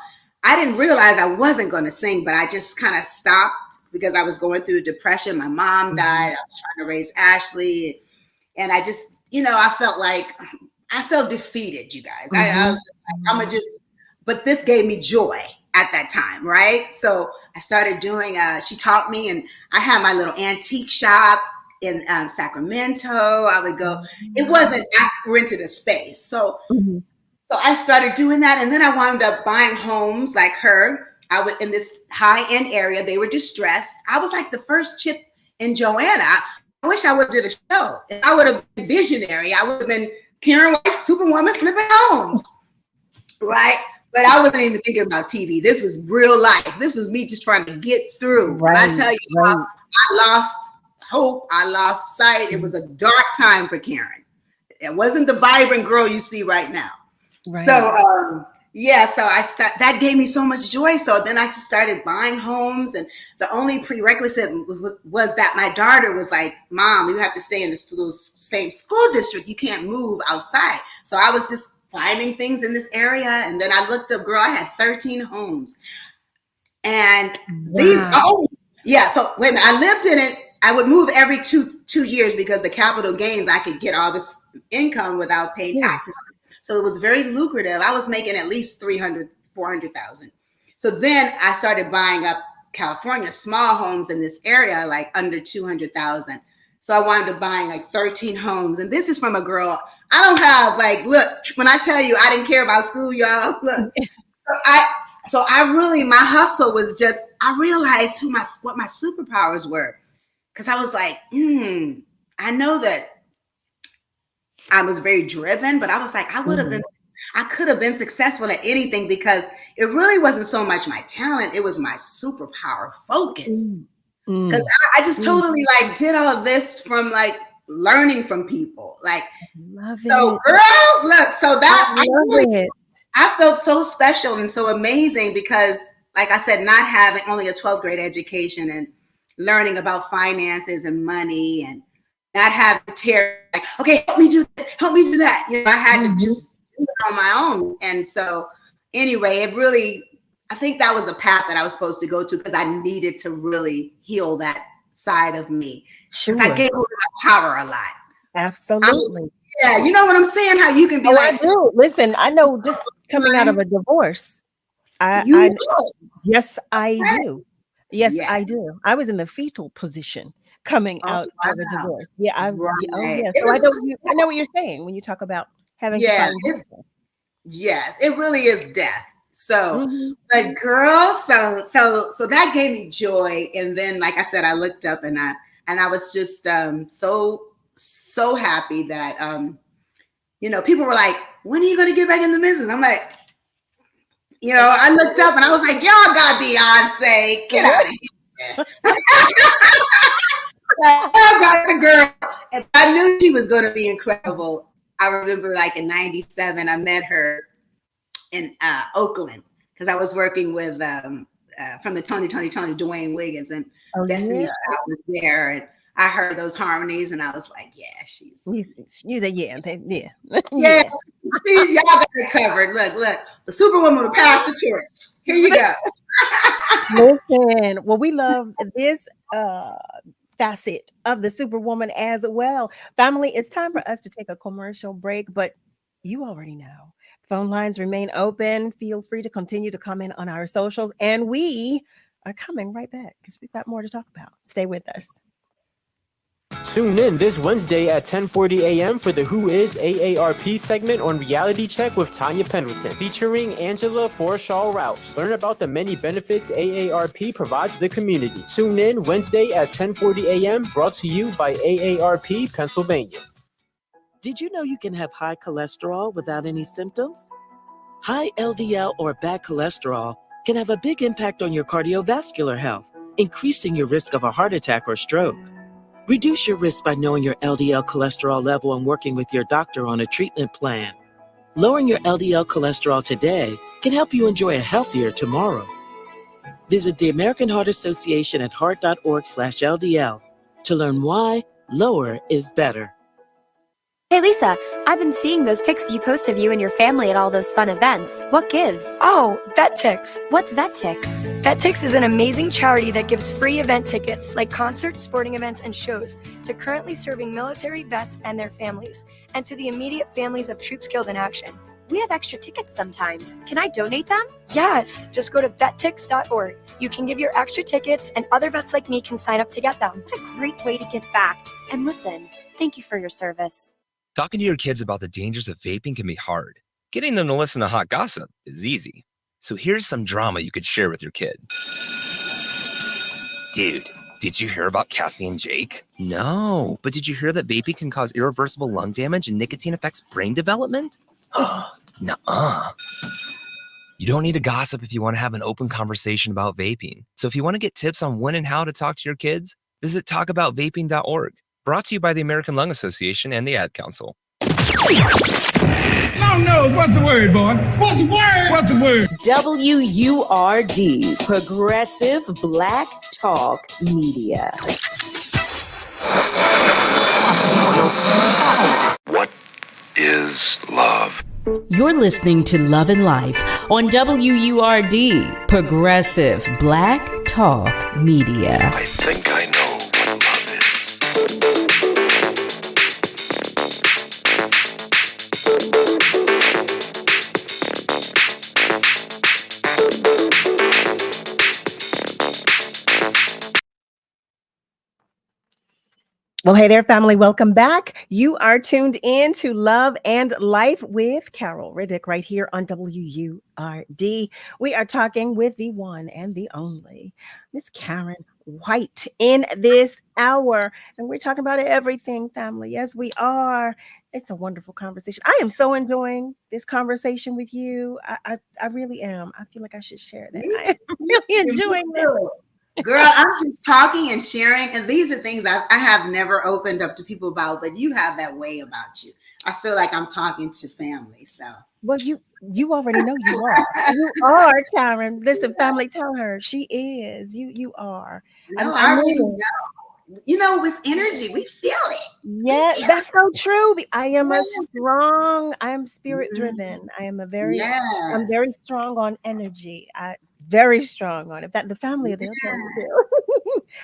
[SPEAKER 5] I didn't realize I wasn't going to sing, but I just kind of stopped because I was going through depression. My mom died. I was trying to raise Ashley. And I just, you know, I felt defeated, you guys. I was just like, I'm gonna just, but this gave me joy at that time, right? So I started doing, she taught me, and I had my little antique shop in Sacramento. I would go, it wasn't, I rented a space. So I started doing that. And then I wound up buying homes like her. I was in this high-end area. They were distressed. I was like the first chip in Joanna. I wish I would have did a show. If I would have been visionary, I would have been Karyn White, Superwoman, flipping homes, right? But I wasn't even thinking about TV. This was real life. This was me just trying to get through. Right, when I tell you, I lost hope. I lost sight. It was a dark time for Karyn. It wasn't the vibrant girl you see right now. Right. So, yeah, so that gave me so much joy. So then I just started buying homes, and the only prerequisite was that my daughter was like, Mom, you have to stay in the same school district. You can't move outside. So I was just finding things in this area. And then I looked up, girl, I had 13 homes. And so when I lived in it, I would move every two years because the capital gains, I could get all this income without paying taxes. So it was very lucrative. I was making at least $300,000, $400,000. So then I started buying up California small homes in this area, like under 200,000. So I wound up buying like 13 homes. And this is from a girl. I don't have like, look, when I tell you I didn't care about school, y'all, look, so I really, my hustle was just, I realized what my superpowers were. Cause I was like, I know that I was very driven, but I was like, I could have been successful at anything because it really wasn't so much my talent. It was my superpower focus. Because I just totally like did all this from like learning from people. Like, so girl, look, so that I felt so special and so amazing because like I said, not having only a 12th grade education and learning about finances and money and not having to tear like, okay, help me do this, help me do that. You know, I had to just do it on my own. And so anyway, it really, I think that was a path that I was supposed to go to because I needed to really heal that side of me. Because I gave away my power a lot.
[SPEAKER 4] Absolutely.
[SPEAKER 5] Yeah, you know what I'm saying? How you can be like,
[SPEAKER 4] I do. Listen, I know just coming out of a divorce. Yes, I do. Yes, I do. I was in the fetal position coming out of a divorce. Yeah, So I know what you're saying when you talk about having to find yourself. Yes, it really is death. So, but girl, so that gave me joy. And then, like I said, I looked up and I was just so happy that you know, people were like, when are you going to get back in the business? I'm like, you know, I looked up and I was like, y'all got Beyonce, get out of here.
[SPEAKER 5] I got the girl. And I knew she was going to be incredible. I remember like in 97, I met her in Oakland because I was working with from the Tony Dwayne Wiggins, and Destiny's Child was there, and I heard those harmonies and I was like, yeah, she's
[SPEAKER 4] you said yeah.
[SPEAKER 5] Yeah. See, y'all got it covered. Look, the Superwoman will pass the torch. Here you go.
[SPEAKER 4] Listen, well, we love this facet of the Superwoman as well. Family, it's time for us to take a commercial break, but you already know. Phone lines remain open. Feel free to continue to comment on our socials, and we are coming right back because we've got more to talk about. Stay with us.
[SPEAKER 11] Tune in this Wednesday at 10:40 a.m. for the Who Is AARP segment on Reality Check with Tanya Pendleton, featuring Angela Forshaw Rouse. Learn about the many benefits AARP provides the community. Tune in Wednesday at 10:40 a.m. brought to you by AARP Pennsylvania.
[SPEAKER 12] Did you know you can have high cholesterol without any symptoms? High LDL or bad cholesterol can have a big impact on your cardiovascular health, increasing your risk of a heart attack or stroke. Reduce your risk by knowing your LDL cholesterol level and working with your doctor on a treatment plan. Lowering your LDL cholesterol today can help you enjoy a healthier tomorrow. Visit the American Heart Association at heart.org/LDL to learn why lower is better.
[SPEAKER 13] Hey Lisa, I've been seeing those pics you post of you and your family at all those fun events. What gives?
[SPEAKER 14] Oh, VetTix.
[SPEAKER 13] What's VetTix?
[SPEAKER 14] VetTix is an amazing charity that gives free event tickets, like concerts, sporting events, and shows, to currently serving military vets and their families, and to the immediate families of troops killed in action.
[SPEAKER 13] We have extra tickets sometimes. Can I donate them?
[SPEAKER 14] Yes, just go to vettix.org. You can give your extra tickets, and other vets like me can sign up to get them.
[SPEAKER 13] What a great way to give back. And listen, thank you for your service.
[SPEAKER 15] Talking to your kids about the dangers of vaping can be hard. Getting them to listen to hot gossip is easy. So here's some drama you could share with your kid. Dude, did you hear about Cassie and Jake? No, but did you hear that vaping can cause irreversible lung damage and nicotine affects brain development? Nuh-uh. You don't need to gossip if you want to have an open conversation about vaping. So if you want to get tips on when and how to talk to your kids, visit talkaboutvaping.org. Brought to you by the American Lung Association and the Ad Council.
[SPEAKER 10] Long nose, what's the word, boy? What's the word? What's the word?
[SPEAKER 3] WURD, Progressive Black Talk Media.
[SPEAKER 16] What is love?
[SPEAKER 3] You're listening to Love and Life on WURD, Progressive Black Talk Media.
[SPEAKER 16] I think I know what love is.
[SPEAKER 4] Well, hey there, family. Welcome back. You are tuned in to Love and Life with Carol Riddick right here on WURD. We are talking with the one and the only Miss Karyn White in this hour. And we're talking about everything, family. Yes, we are. It's a wonderful conversation. I am so enjoying this conversation with you. I really am. I feel like I should share that. I am really enjoying this.
[SPEAKER 5] Girl, I'm just talking and sharing, and these are things I have never opened up to people about, but you have that way about you. I feel like I'm talking to family. So,
[SPEAKER 4] well, you already know you are. You are, Karyn. Listen, family, tell her she is. You are.
[SPEAKER 5] No, I really know. You know, with energy, we feel it.
[SPEAKER 4] Yeah, that's so true. I am spirit driven. I'm very strong on energy. Very strong on it. The family, they'll tell you too.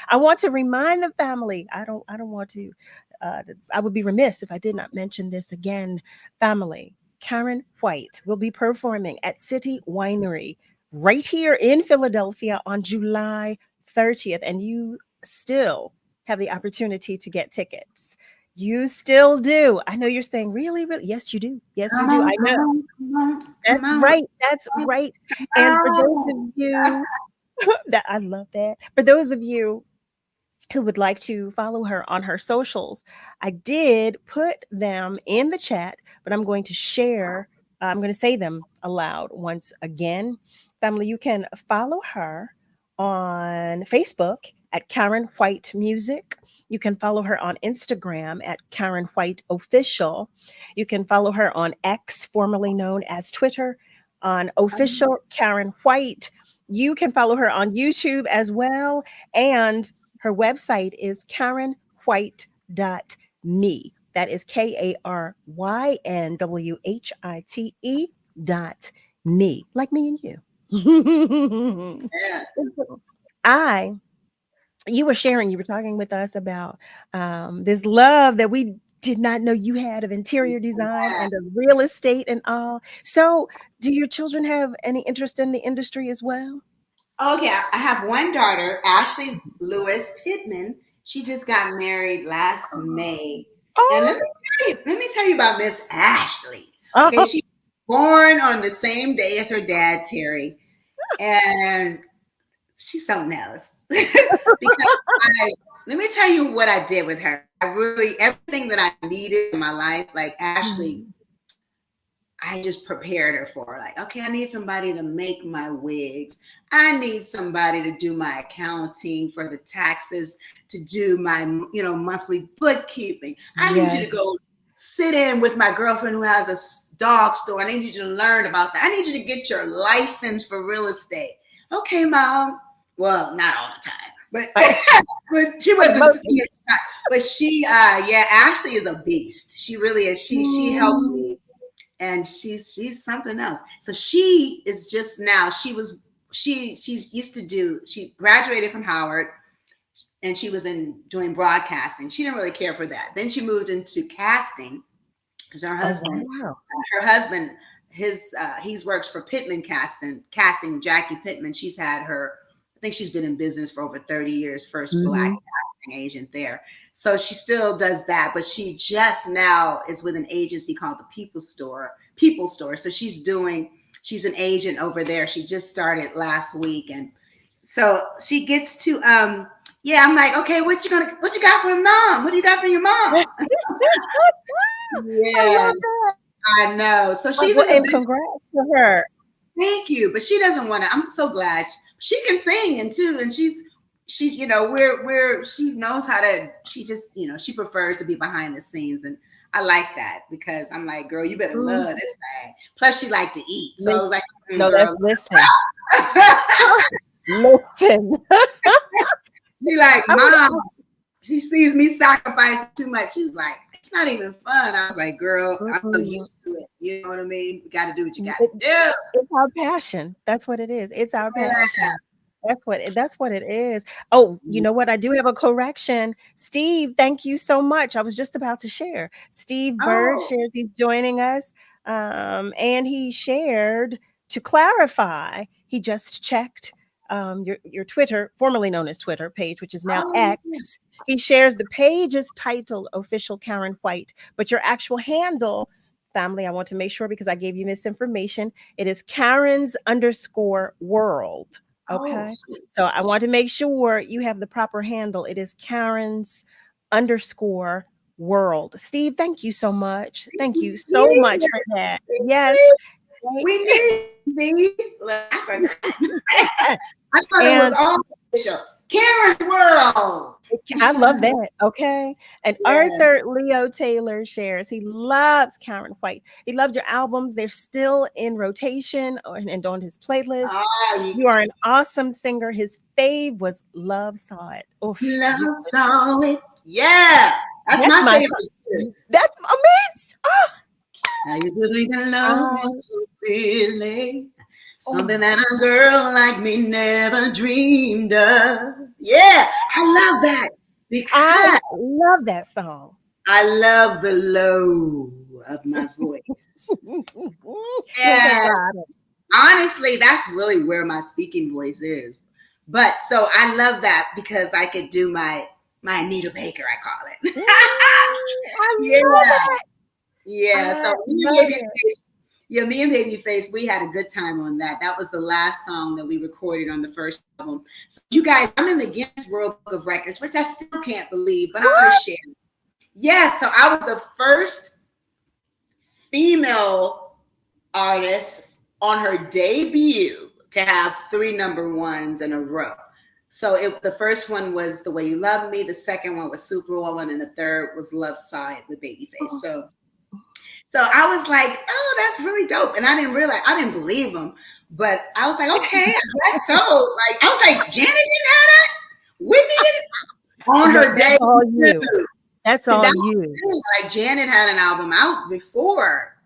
[SPEAKER 4] I want to remind the family. I don't want to. I would be remiss if I did not mention this again. Family, Karyn White will be performing at City Winery right here in Philadelphia on July 30th, and you still have the opportunity to get tickets. You still do. I know you're saying, really? Yes, you do. Yes, you do. I know. That's right. That's right. And for those of you that I love that. For those of you who would like to follow her on her socials, I did put them in the chat, but I'm going to share. I'm going to say them aloud once again. Family, you can follow her on Facebook at Karyn White Music. You can follow her on Instagram at Karyn White Official. You can follow her on X, formerly known as Twitter, on Official Karyn White. You can follow her on YouTube as well. And her website is karynwhite.me. That is KarynWhite.me, like me and you.
[SPEAKER 5] Yes.
[SPEAKER 4] You were sharing, you were talking with us about this love that we did not know you had of interior design and of real estate and all. So, do your children have any interest in the industry as well?
[SPEAKER 5] Oh, yeah. I have one daughter, Ashley Lewis Pittman. She just got married last May. And let me tell you about Miss Ashley. Okay, she's born on the same day as her dad, Terry. And she's something else. Let me tell you what I did with her. Everything that I needed in my life, like Ashley, I just prepared her for. Like, okay, I need somebody to make my wigs. I need somebody to do my accounting for the taxes, to do my, monthly bookkeeping. I need you to go sit in with my girlfriend who has a dog store. I need you to learn about that. I need you to get your license for real estate. Okay, Mom. Well, not all the time, but but she wasn't. But she, Ashley is a beast. She really is. She helps me, and she's something else. So she is just now. She graduated from Howard, and she was doing broadcasting. She didn't really care for that. Then she moved into casting because her husband, he works for Pittman casting Jackie Pittman. She's had her. I think she's been in business for over 30 years, first Black casting agent there. So she still does that, but she just now is with an agency called the People Store. So she's an agent over there. She just started last week. And so she gets to, I'm like, okay, what you got for your mom? What do you got for your mom? Yes, I know. So she's
[SPEAKER 4] and congrats to her.
[SPEAKER 5] Thank you. But she doesn't want to, I'm so glad. She can sing and she knows how to, she prefers to be behind the scenes. And I like that because I'm like, girl, you better love this thing. Plus she liked to eat. So I was like,
[SPEAKER 4] listen. Listen.
[SPEAKER 5] She like, Mom, she sees me sacrifice too much. She's like, it's not even fun. I was like, girl, I'm so used to it. You know what I mean? You got to do what you got to do.
[SPEAKER 4] It's our passion. That's what it is. It's our passion. That's what it is. Oh, you know what? I do have a correction. Steve, thank you so much. I was just about to share. Steve Bird shares he's joining us. And he shared, to clarify, he just checked your Twitter, formerly known as Twitter page, which is now X. Yeah. He shares the page is titled Official Karyn White, but your actual handle, family, I want to make sure because I gave you misinformation. It is Karyn's_world. Okay. So I want to make sure you have the proper handle. It is Karyn's_world. Steve, thank you so much. Thank you so much for that. Yes.
[SPEAKER 5] We need Steve. I forgot. I thought it was all official. Karyn's World.
[SPEAKER 4] I love that. Okay. And Arthur Leo Taylor shares he loves Karyn White. He loved your albums. They're still in rotation and on his playlist. You are an awesome singer. His fave was Love Saw It. Oof.
[SPEAKER 5] Love Saw It. Yeah. That's my favorite.
[SPEAKER 4] That's immense. Oh.
[SPEAKER 5] Now you believe in love so silly. Something that a girl like me never dreamed of. Yeah, I love that. Because
[SPEAKER 4] I love that song.
[SPEAKER 5] I love the low of my voice. And honestly, that's really where my speaking voice is. But so I love that because I could do my Anita Baker, I call it.
[SPEAKER 4] I love it.
[SPEAKER 5] Yeah, so me and Babyface, we had a good time on that. That was the last song that we recorded on the first album. So you guys, I'm in the Guinness World Book of Records, which I still can't believe, but I'm going to share. Yeah, so I was the first female artist on her debut to have 3 number 1s in a row. So the first one was The Way You Love Me. The second one was Superwoman, and the third was Love Side with Babyface. So I was like, oh, that's really dope. And I didn't believe him, but I was like, okay, I guess so. Like, I was like, Janet didn't have that? Whitney didn't on her day.
[SPEAKER 4] All you. That's all you.
[SPEAKER 5] Like, Janet had an album out before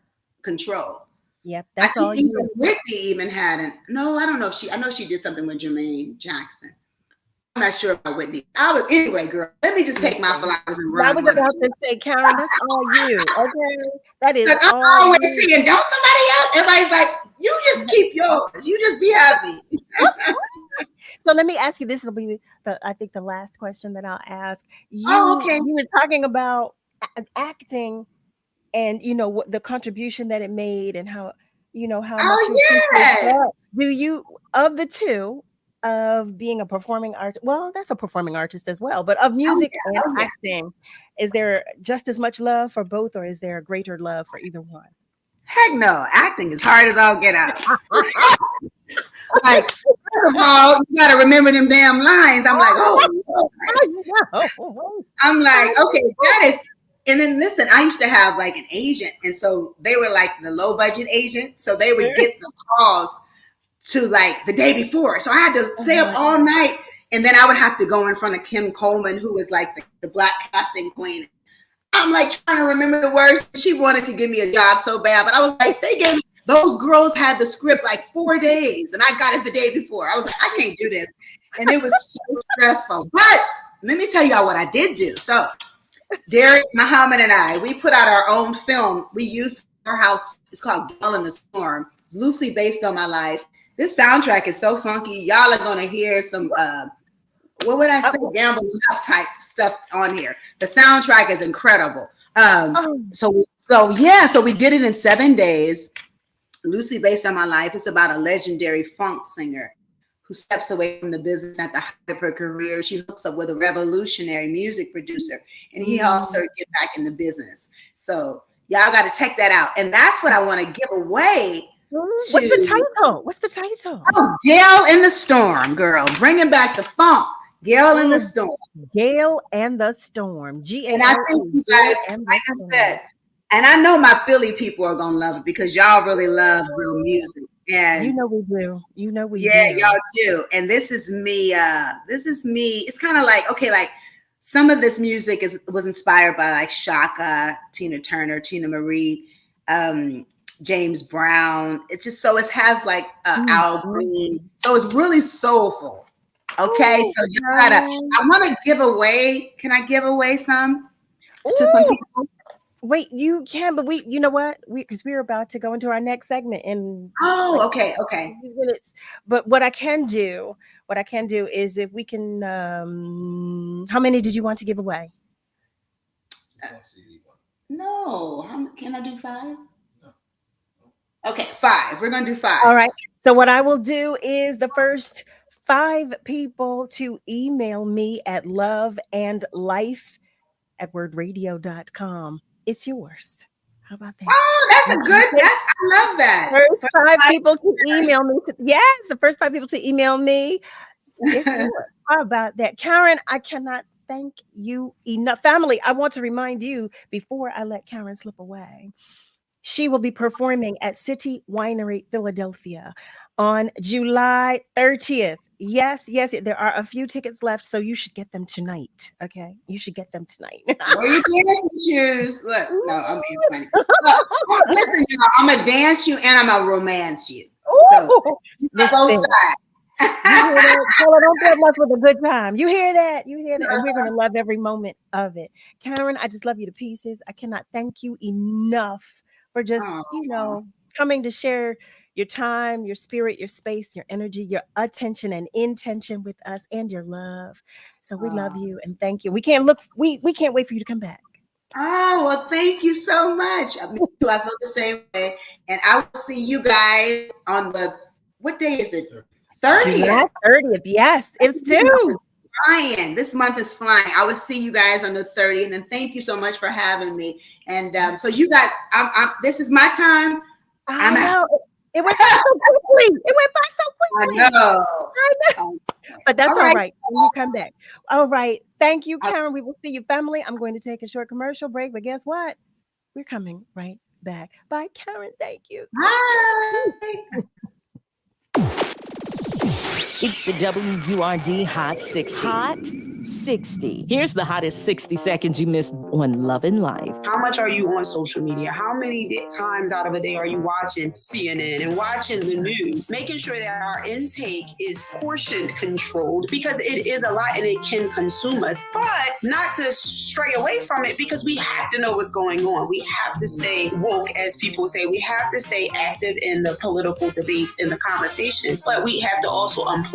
[SPEAKER 5] Control.
[SPEAKER 4] Yep, that's all
[SPEAKER 5] you.
[SPEAKER 4] you.
[SPEAKER 5] Whitney even had an. No, I don't know. I know she did something with Jermaine Jackson. I'm not sure about Whitney. Anyway, girl, let me just take my flowers and run.
[SPEAKER 4] I was about to say, Karyn, that's all you. Okay, that is
[SPEAKER 5] like,
[SPEAKER 4] all
[SPEAKER 5] I'm always
[SPEAKER 4] you.
[SPEAKER 5] saying, don't somebody else. Everybody's like, you just keep yours. You just be happy.
[SPEAKER 4] So let me ask you. This will be I think the last question that I'll ask.
[SPEAKER 5] Okay.
[SPEAKER 4] You were talking about acting, and what the contribution that it made, and how how much.
[SPEAKER 5] Yes.
[SPEAKER 4] Do you, of the two, of being a performing artist, well, that's a performing artist as well, but of music and acting, is there just as much love for both, or is there a greater love for either one?
[SPEAKER 5] Heck no, acting is hard as all get out. Like, first of all, you got to remember them damn lines. I'm like, I'm like, okay, that is. And then listen, I used to have like an agent, and so they were like the low budget agent, so they would get the calls to like the day before. So I had to stay up all night, and then I would have to go in front of Kim Coleman, who was like the black casting queen. I'm like trying to remember the words. She wanted to give me a job so bad, but I was like, those girls had the script like 4 days, and I got it the day before. I was like, I can't do this. And it was so stressful. But let me tell y'all what I did do. So Derek, Muhammad, and I, we put out our own film. We used our house. It's called Gale in the Storm. It's loosely based on my life. This soundtrack is so funky. Y'all are going to hear some, what would I say, gamble type stuff on here. The soundtrack is incredible. So we did it in 7 days, loosely based on my life. It's about a legendary funk singer who steps away from the business at the height of her career. She hooks up with a revolutionary music producer, and he helps her get back in the business. So y'all got to check that out. And that's what I want to give away.
[SPEAKER 4] What's the title?
[SPEAKER 5] Oh, Gale in the Storm, girl. Bringing back the funk. Gale in the Storm.
[SPEAKER 4] Gale and the Storm.
[SPEAKER 5] And I think you guys, like I said, and I know my Philly people are going to love it because y'all really love real music. And
[SPEAKER 4] we do. Do.
[SPEAKER 5] Yeah, y'all do. And this is me. It's kind of like, okay, like some of this music was inspired by like Shaka, Tina Turner, Tina Marie, James Brown. It's just so it has like Al Green. So it's really soulful. Okay, so you gotta. I want to give away. Can I give away some to some people?
[SPEAKER 4] Wait, you can, but you know what? Because we're about to go into our next segment in.
[SPEAKER 5] Okay.
[SPEAKER 4] Minutes. But what I can do is if we can. How many did you want to give away?
[SPEAKER 5] No. Can I do 5? Okay, 5. We're gonna do 5.
[SPEAKER 4] All right. So what I will do is the first 5 people to email me at loveandlife@wordradio.com. It's yours. How about that?
[SPEAKER 5] Oh, that's a good. I love that.
[SPEAKER 4] First 5 people to email me. The first 5 people to email me. It's yours. How about that, Karyn? I cannot thank you enough, family. I want to remind you before I let Karyn slip away. She will be performing at City Winery, Philadelphia, on July 30th. Yes, there are a few tickets left, so you should get them tonight. Okay, you should get them tonight.
[SPEAKER 5] Well, you dancing shoes. Look, no, I'm being funny. Listen, y'all, I'm gonna dance you and I'm gonna romance you. So both sides.
[SPEAKER 4] You hear that? Don't get much with a good time. You hear that? And we're gonna love every moment of it. Karyn, I just love you to pieces. I cannot thank you enough for just coming to share your time, your spirit, your space, your energy, your attention and intention with us, and your love. So we love you and thank you. We can't wait for you to come back.
[SPEAKER 5] Oh, well, thank you so much. Me too. I feel the same way. And I will see you guys on what day is it? 30th.
[SPEAKER 4] July 30th. Yes, it's due.
[SPEAKER 5] Flying. This month is flying. I will see you guys on the 30th. And then thank you so much for having me. And so you got, this is my time.
[SPEAKER 4] I know. It went so quickly. quickly. It went by so quickly.
[SPEAKER 5] I know.
[SPEAKER 4] But that's all
[SPEAKER 5] All right.
[SPEAKER 4] right. When you come back. All right. Thank you, Karyn. We will see you, family. I'm going to take a short commercial break, but guess what? We're coming right back. Bye, Karyn. Thank you.
[SPEAKER 5] Bye.
[SPEAKER 3] It's the WURD Hot 60. Hot 60. Here's the hottest 60 seconds you missed on Love and Life.
[SPEAKER 17] How much are you on social media? How many times out of a day are you watching CNN and watching the news? Making sure that our intake is portion controlled, because it is a lot and it can consume us, but not to stray away from it, because we have to know what's going on. We have to stay woke, as people say. We have to stay active in the political debates, in the conversations, but we have to also unplug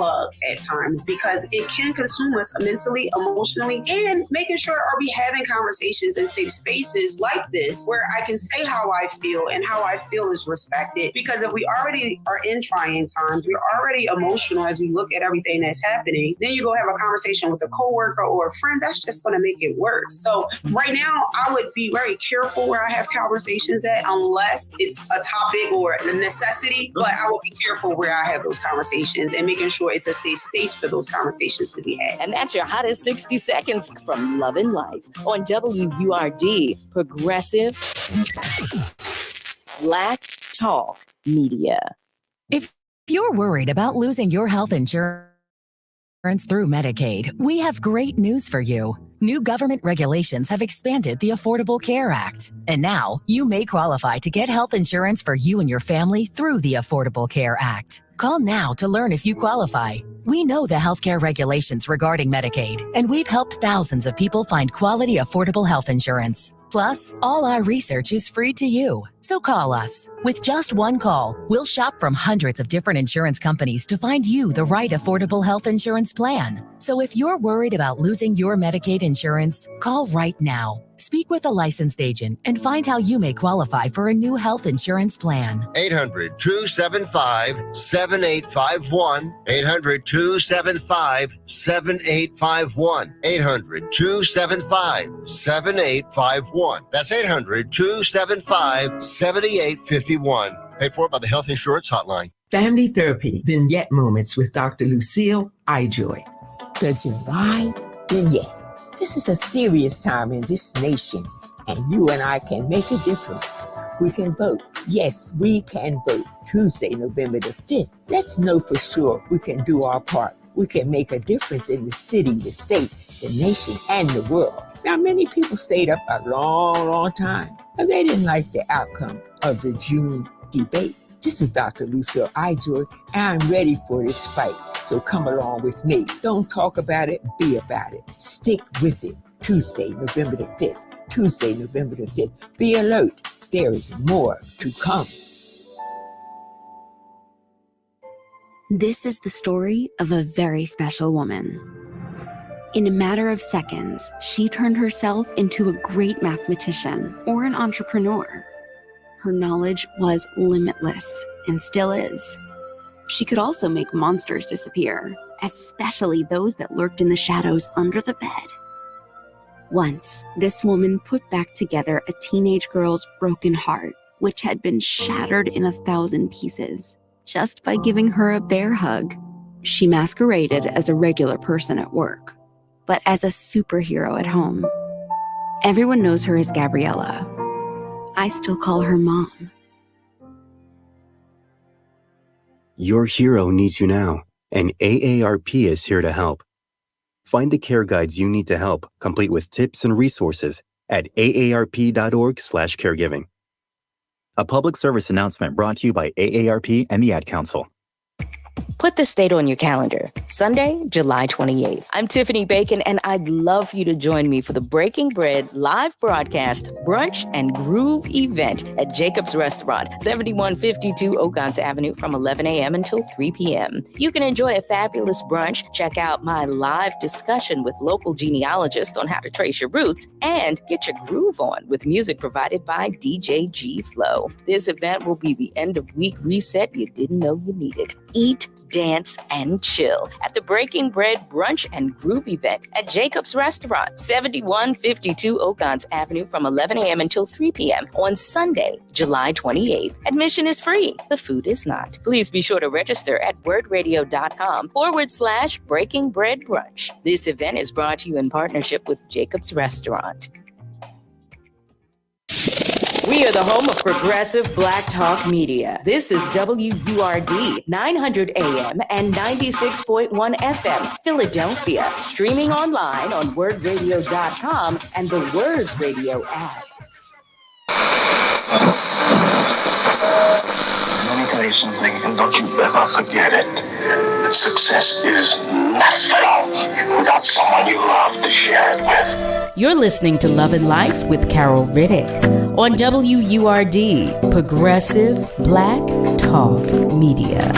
[SPEAKER 17] at times, because it can consume us mentally, emotionally, and making sure, are we having conversations in safe spaces like this where I can say how I feel and how I feel is respected? Because if we already are in trying times, we're already emotional as we look at everything that's happening, then you go have a conversation with a coworker or a friend, that's just going to make it worse. So right now, I would be very careful where I have conversations at, unless it's a topic or a necessity, but I will be careful where I have those conversations and making sure it's a safe space for those conversations to be had.
[SPEAKER 3] And that's your hottest 60 seconds from Love and Life on WURD, Progressive Black Talk Media.
[SPEAKER 18] If you're worried about losing your health insurance through Medicaid, we have great news for you. New government regulations have expanded the Affordable Care Act. And now you may qualify to get health insurance for you and your family through the Affordable Care Act. Call now to learn if you qualify. We know the healthcare regulations regarding Medicaid, and we've helped thousands of people find quality, affordable health insurance. Plus, all our research is free to you. So call us. With just one call, we'll shop from hundreds of different insurance companies to find you the right affordable health insurance plan. So if you're worried about losing your Medicaid insurance, call right now. Speak with a licensed agent and find how you may qualify for a new health insurance plan.
[SPEAKER 19] 800-275-7851. 800-275-7851. 800-275-7851. That's 800-275-7851. Paid for by the Health Insurance Hotline.
[SPEAKER 20] Family Therapy Vignette Moments with Dr. Lucille Ijoy.
[SPEAKER 21] The July Vignette. This is a serious time in this nation, and you and I can make a difference. We can vote. Yes, we can vote. Tuesday, November the 5th. Let's know for sure we can do our part. We can make a difference in the city, the state, the nation, and the world. Now, many people stayed up a long time, and they didn't like the outcome of the June debate. This is Dr. Lucille Ijoy, and I'm ready for this fight. So come along with me. Don't talk about it, be about it. Stick with it. Tuesday, November the 5th. Tuesday, November the 5th. Be alert. There is more to come.
[SPEAKER 22] This is the story of a very special woman. In a matter of seconds, she turned herself into a great mathematician or an entrepreneur. Her knowledge was limitless and still is. She could also make monsters disappear, especially those that lurked in the shadows under the bed. Once, this woman put back together a teenage girl's broken heart, which had been shattered in 1,000 pieces, just by giving her a bear hug. She masqueraded as a regular person at work, but as a superhero at home. Everyone knows her as Gabriella. I still call her Mom.
[SPEAKER 23] Your hero needs you now, and AARP is here to help. Find the care guides you need to help, complete with tips and resources at aarp.org/caregiving. A public service announcement brought to you by AARP and the Ad Council.
[SPEAKER 3] Put this date on your calendar, Sunday, July 28th. I'm Tiffany Bacon, and I'd love for you to join me for the Breaking Bread live broadcast, brunch, and groove event at Jacob's Restaurant, 7152 Oconce Avenue from 11 a.m. until 3 p.m. You can enjoy a fabulous brunch, check out my live discussion with local genealogists on how to trace your roots, and get your groove on with music provided by DJ G Flow. This event will be the end of week reset you didn't know you needed. Eat, dance, and chill at the Breaking Bread Brunch and Groove event at Jacob's Restaurant, 7152 Oakons Avenue from 11 a.m. until 3 p.m. on Sunday, July 28th. Admission is free. The food is not. Please be sure to register at wordradio.com/Breaking Bread Brunch. This event is brought to you in partnership with Jacob's Restaurant. We are the home of progressive Black Talk Media. This is WURD 900 AM and 96.1 FM, Philadelphia. Streaming online on wordradio.com and the Word Radio app.
[SPEAKER 16] Let me tell you something, and don't you ever forget it. Success is nothing without someone you love to share it with.
[SPEAKER 3] You're listening to Love and Life with Carol Riddick on WURD, Progressive Black Talk Media.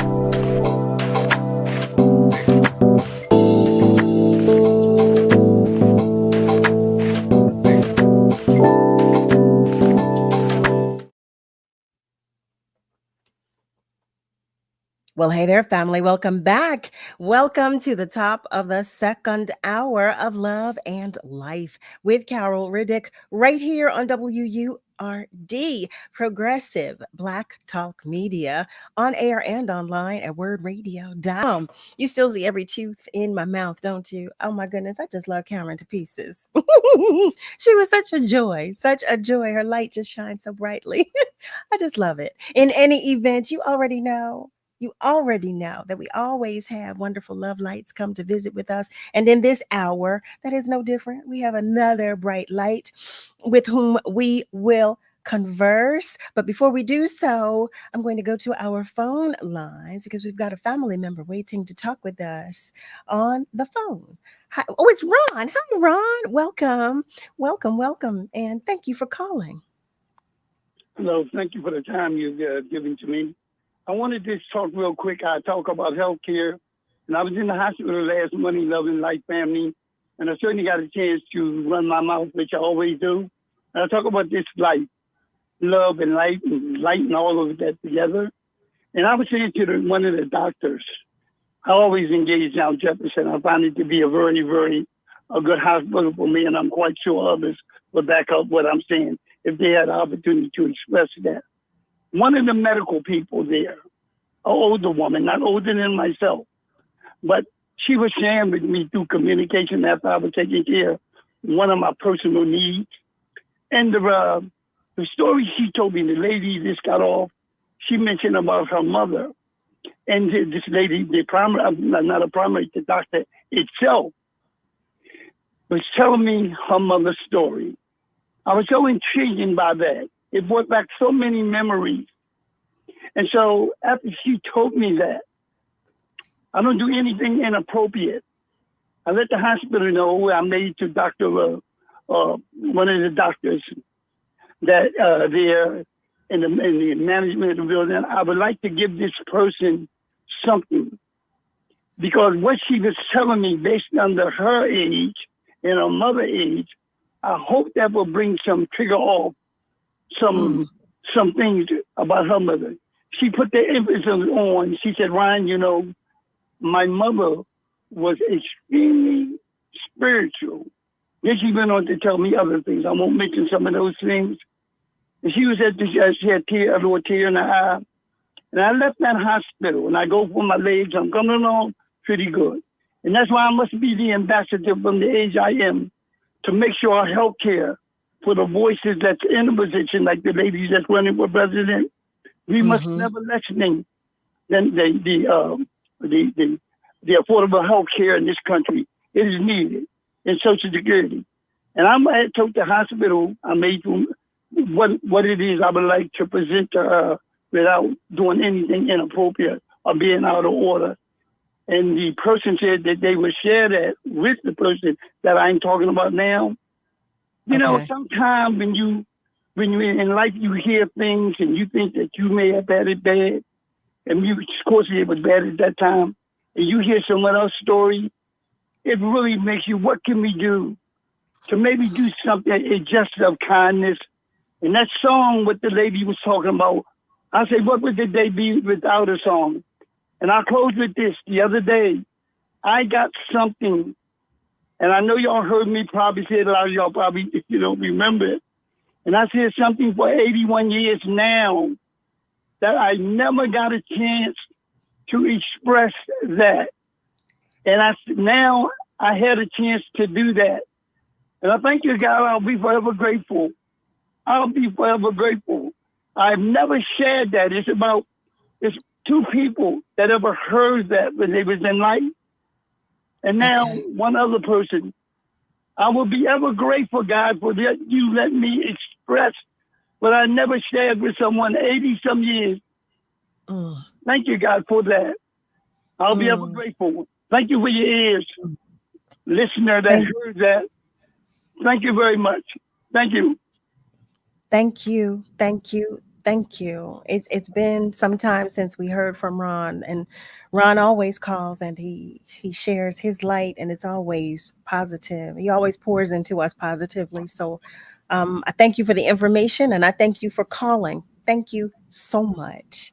[SPEAKER 4] Well, hey there, family. Welcome back. Welcome to the top of the second hour of Love and Life with Carol Riddick right here on WURD, Progressive Black Talk Media, on air and online at wordradio.com. You still see every tooth in my mouth, don't you? Oh my goodness, I just love Karyn to pieces. She was such a joy, such a joy. Her light just shines so brightly. I just love it. In any event, you already know that we always have wonderful love lights come to visit with us. And in this hour, that is no different. We have another bright light with whom we will converse. But before we do so, I'm going to go to our phone lines because we've got a family member waiting to talk with us on the phone. Hi. Oh, it's Ron. Hi, Ron. Welcome. And thank you for calling.
[SPEAKER 1] Hello. Thank you for the time you've given to me. I wanted to talk real quick. I talk about healthcare, and I was in the hospital last Monday, Love and Life family, and I certainly got a chance to run my mouth, which I always do. And I talk about this life, love and light and all of that together. And I was saying to one of the doctors, I always engage down Jefferson. I find it to be a very, very good hospital for me, and I'm quite sure others will back up what I'm saying if they had the opportunity to express that. One of the medical people there, an older woman, not older than myself, but she was sharing with me through communication after I was taking care of one of my personal needs. And the story she told me, the lady just got off, she mentioned about her mother. And this lady, the doctor itself, was telling me her mother's story. I was so intrigued by that. It brought back so many memories. And so after she told me that, I don't do anything inappropriate. I let the hospital know. I made to one of the doctors that there in the management of the building, I would like to give this person something. Because what she was telling me based on her age and her mother's age, I hope that will bring some trigger off some things about her mother. She put the emphasis on, she said, Ryan, my mother was extremely spiritual. Then she went on to tell me other things. I won't mention some of those things. And she was she had a little tear in her eye. And I left that hospital and I go for my legs. I'm coming along pretty good. And that's why I must be the ambassador from the age I am to make sure our health care for the voices that's in a position, like the ladies that's running for president, we must never lessen the affordable health care in this country. It is needed in Social Security. And I told the hospital, I made them what it is I would like to present to her without doing anything inappropriate or being out of order. And the person said that they would share that with the person that I'm talking about now. You know, sometimes when you're in life, you hear things and you think that you may have had it bad, and of course it was bad at that time, and you hear someone else's story, it really makes you, what can we do to maybe do something, a gesture of kindness? And that song, what the lady was talking about, I said, what would the day be without a song? And I'll close with this. The other day, I got something, and I know y'all heard me probably say it, a lot of y'all probably, remember it. And I said something for 81 years now that I never got a chance to express that. And now I had a chance to do that. And I thank you, God. I'll be forever grateful. I'll be forever grateful. I've never shared that. It's two people that ever heard that when they was in life. And now one other person. I will be ever grateful, God, for that you let me express what I never shared with someone 80 some years. Thank you, God, for that. I'll be ever grateful. Thank you for your ears, listener that heard that. Thank you very much. Thank you.
[SPEAKER 4] Thank you. Thank you. Thank you. It's been some time since we heard from Ron, and Ron always calls and he shares his light, and it's always positive. He always pours into us positively. So I thank you for the information, and I thank you for calling. Thank you so much.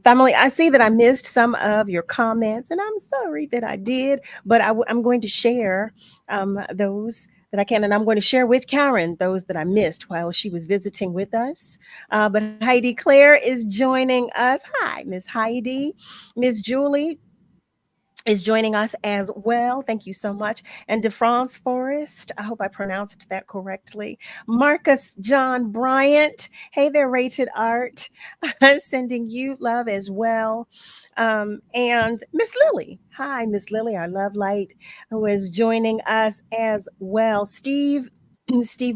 [SPEAKER 4] Family, I see that I missed some of your comments, and I'm sorry that I did, but I'm going to share those that I can, and I'm going to share with Karyn those that I missed while she was visiting with us. But Heidi Claire is joining us. Hi, Miss Heidi. Miss Julie is joining us as well. Thank you so much. And DeFrance Forrest, I hope I pronounced that correctly. Marcus John Bryant, hey there, Rated Art, sending you love as well. And Miss Lily, hi, Miss Lily, our love light, who is joining us as well. Steve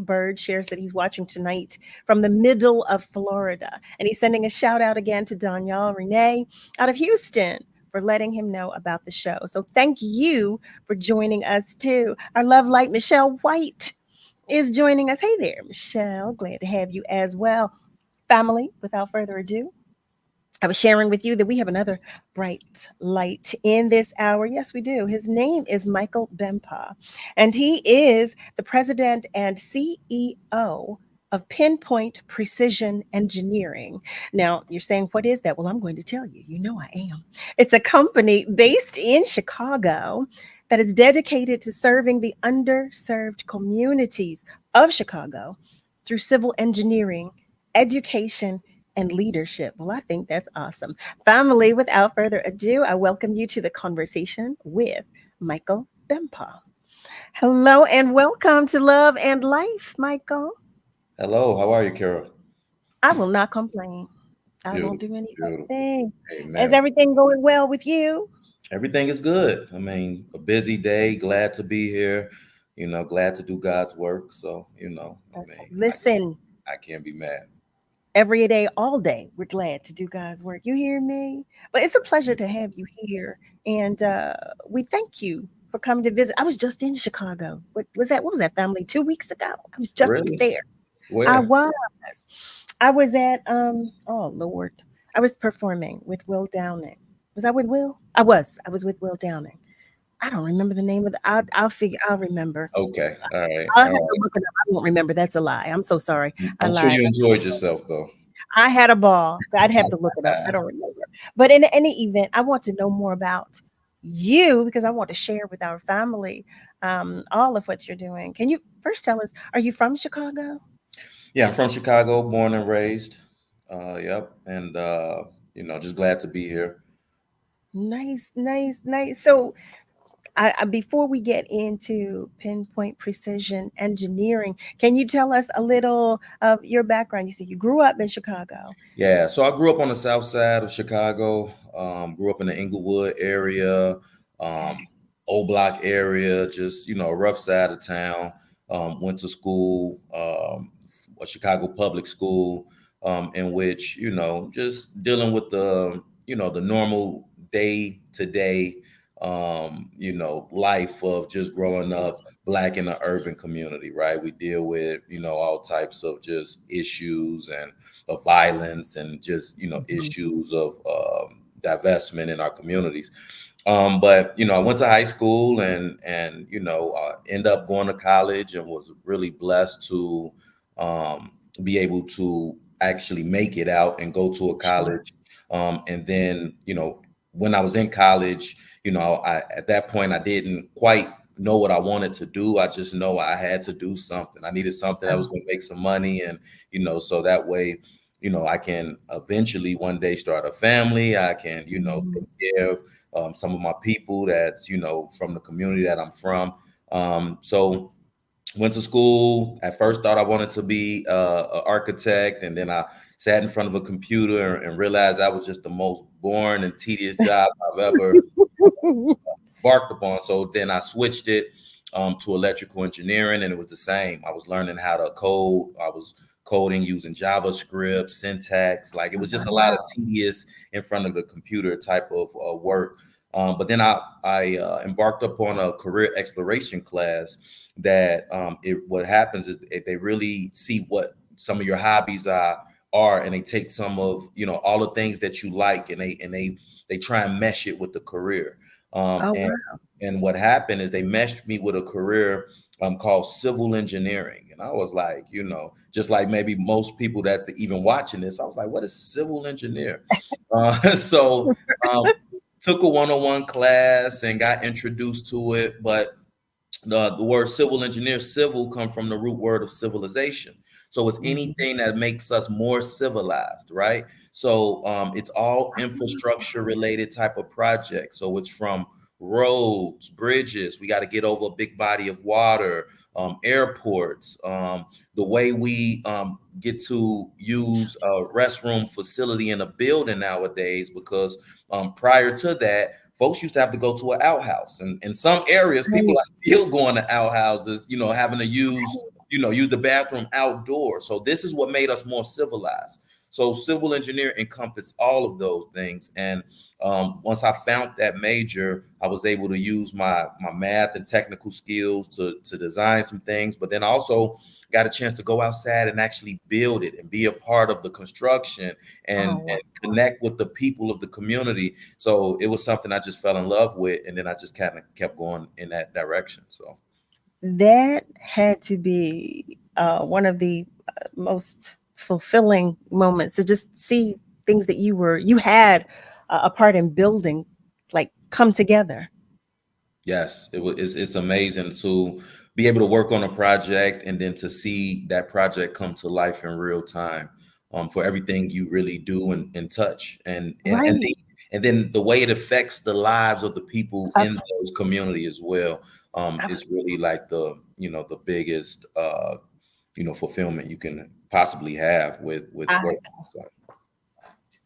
[SPEAKER 4] Bird shares that he's watching tonight from the middle of Florida. And he's sending a shout out again to Danielle Renee out of Houston for letting him know about the show. So thank you for joining us too. Our love light, Michelle White, is joining us. Hey there, Michelle. Glad to have you as well. Family, without further ado, I was sharing with you that we have another bright light in this hour. Yes, we do. His name is Michael Bempah, and he is the president and CEO of Pinpoint Precision Engineering. Now, you're saying, what is that? Well, I'm going to tell you. You know I am. It's a company based in Chicago that is dedicated to serving the underserved communities of Chicago through civil engineering, education, and leadership. Well, I think that's awesome. Family, without further ado, I welcome you to the conversation with Michael Bempah. Hello and welcome to Love and Life, Michael.
[SPEAKER 2] Hello, how are you, Carol?
[SPEAKER 4] I will not complain. I won't do
[SPEAKER 2] Beautiful.
[SPEAKER 4] anything.
[SPEAKER 2] Amen.
[SPEAKER 4] Is everything going well with you?
[SPEAKER 2] Everything is good. I mean, a busy day, glad to be here, glad to do God's work. So,
[SPEAKER 4] Listen,
[SPEAKER 2] I can't be mad.
[SPEAKER 4] Every day, all day, we're glad to do God's work. You hear me? But it's a pleasure to have you here. And we thank you for coming to visit. I was just in Chicago. What was that, family? 2 weeks ago. I was just there.
[SPEAKER 2] Where?
[SPEAKER 4] I was at oh Lord. I was performing with Will Downing. Was I with Will? I was with Will Downing. I don't remember the name of I'll remember.
[SPEAKER 2] Okay. All right.
[SPEAKER 4] I'll have to look it up. I won't remember. That's a lie. I'm so sorry.
[SPEAKER 2] I'm sure you enjoyed yourself though.
[SPEAKER 4] I had a ball. I'd have to look it up. I don't remember. But in any event, I want to know more about you because I want to share with our family all of what you're doing. Can you first tell us, are you from Chicago?
[SPEAKER 2] Yeah, I'm from Chicago, born and raised. Yep. And just glad to be here.
[SPEAKER 4] Nice. So I before we get into Pinpoint Precision Engineering, can you tell us a little of your background? You said you grew up in Chicago.
[SPEAKER 2] Yeah, so I grew up on the south side of Chicago, grew up in the Inglewood area, Old Block area, just, a rough side of town. Went to school, a Chicago public school, in which, just dealing with the normal day to day life of just growing up Black in the urban community, right? We deal with, all types of just issues and of violence and just, issues of divestment in our communities. But, I went to high school and end up going to college and was really blessed to be able to actually make it out and go to a college. And then, when I was in college, at that point I didn't quite know what I wanted to do. I just know I had to do something. I needed something that was going to make some money, and so that way, I can eventually one day start a family. I can, take care of some of my people that's, from the community that I'm from. So went to school. At first thought I wanted to be an architect, and then I sat in front of a computer and realized that was just the most boring and tedious job I've ever embarked upon. So then I switched it to electrical engineering, and it was the same. I was learning how to code. I was coding using JavaScript, syntax. Like, it was just a lot of tedious in front of the computer type of work. But then I embarked upon a career exploration class that what happens is they really see what some of your hobbies are, and they take some of, all the things that you like, and they try and mesh it with the career. And what happened is they meshed me with a career called civil engineering. And I was like, just like maybe most people that's even watching this, I was like, what is civil engineer? So took a 101 class and got introduced to it. But the word civil engineer, civil, come from the root word of civilization. So it's anything that makes us more civilized, right? So it's all infrastructure related type of project. So it's from roads, bridges. We got to get over a big body of water, airports, the way we get to use a restroom facility in a building nowadays, because prior to that, folks used to have to go to an outhouse. And in some areas, people are still going to outhouses, having to use the bathroom outdoors. So this is what made us more civilized. So civil engineer encompassed all of those things. And once I found that major, I was able to use my math and technical skills to design some things, but then also got a chance to go outside and actually build it and be a part of the construction and connect with the people of the community. So it was something I just fell in love with, and then I just kind of kept going in that direction. So
[SPEAKER 4] that had to be one of the most fulfilling moments, to just see things that you had a part in building, like, come together.
[SPEAKER 2] Yes, it's amazing to be able to work on a project and then to see that project come to life in real time, for everything you really do and touch, and then the way it affects the lives of the people in those community as well, is really like the biggest fulfillment you can possibly have with work.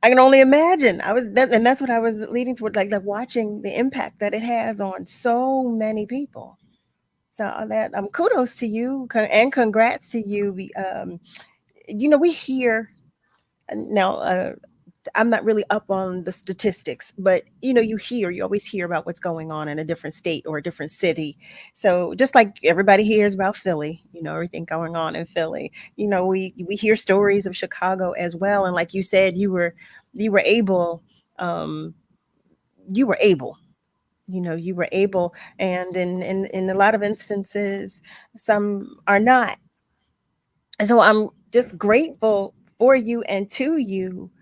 [SPEAKER 4] I can only imagine. And that's what I was leading toward, like watching the impact that it has on so many people. So that kudos to you, and congrats to you. We hear now. I'm not really up on the statistics, but you always hear about what's going on in a different state or a different city. So just like everybody hears about Philly, everything going on in Philly, we hear stories of Chicago as well. And like you said, you were able, you were able, and in a lot of instances, some are not. And so I'm just grateful for you and to you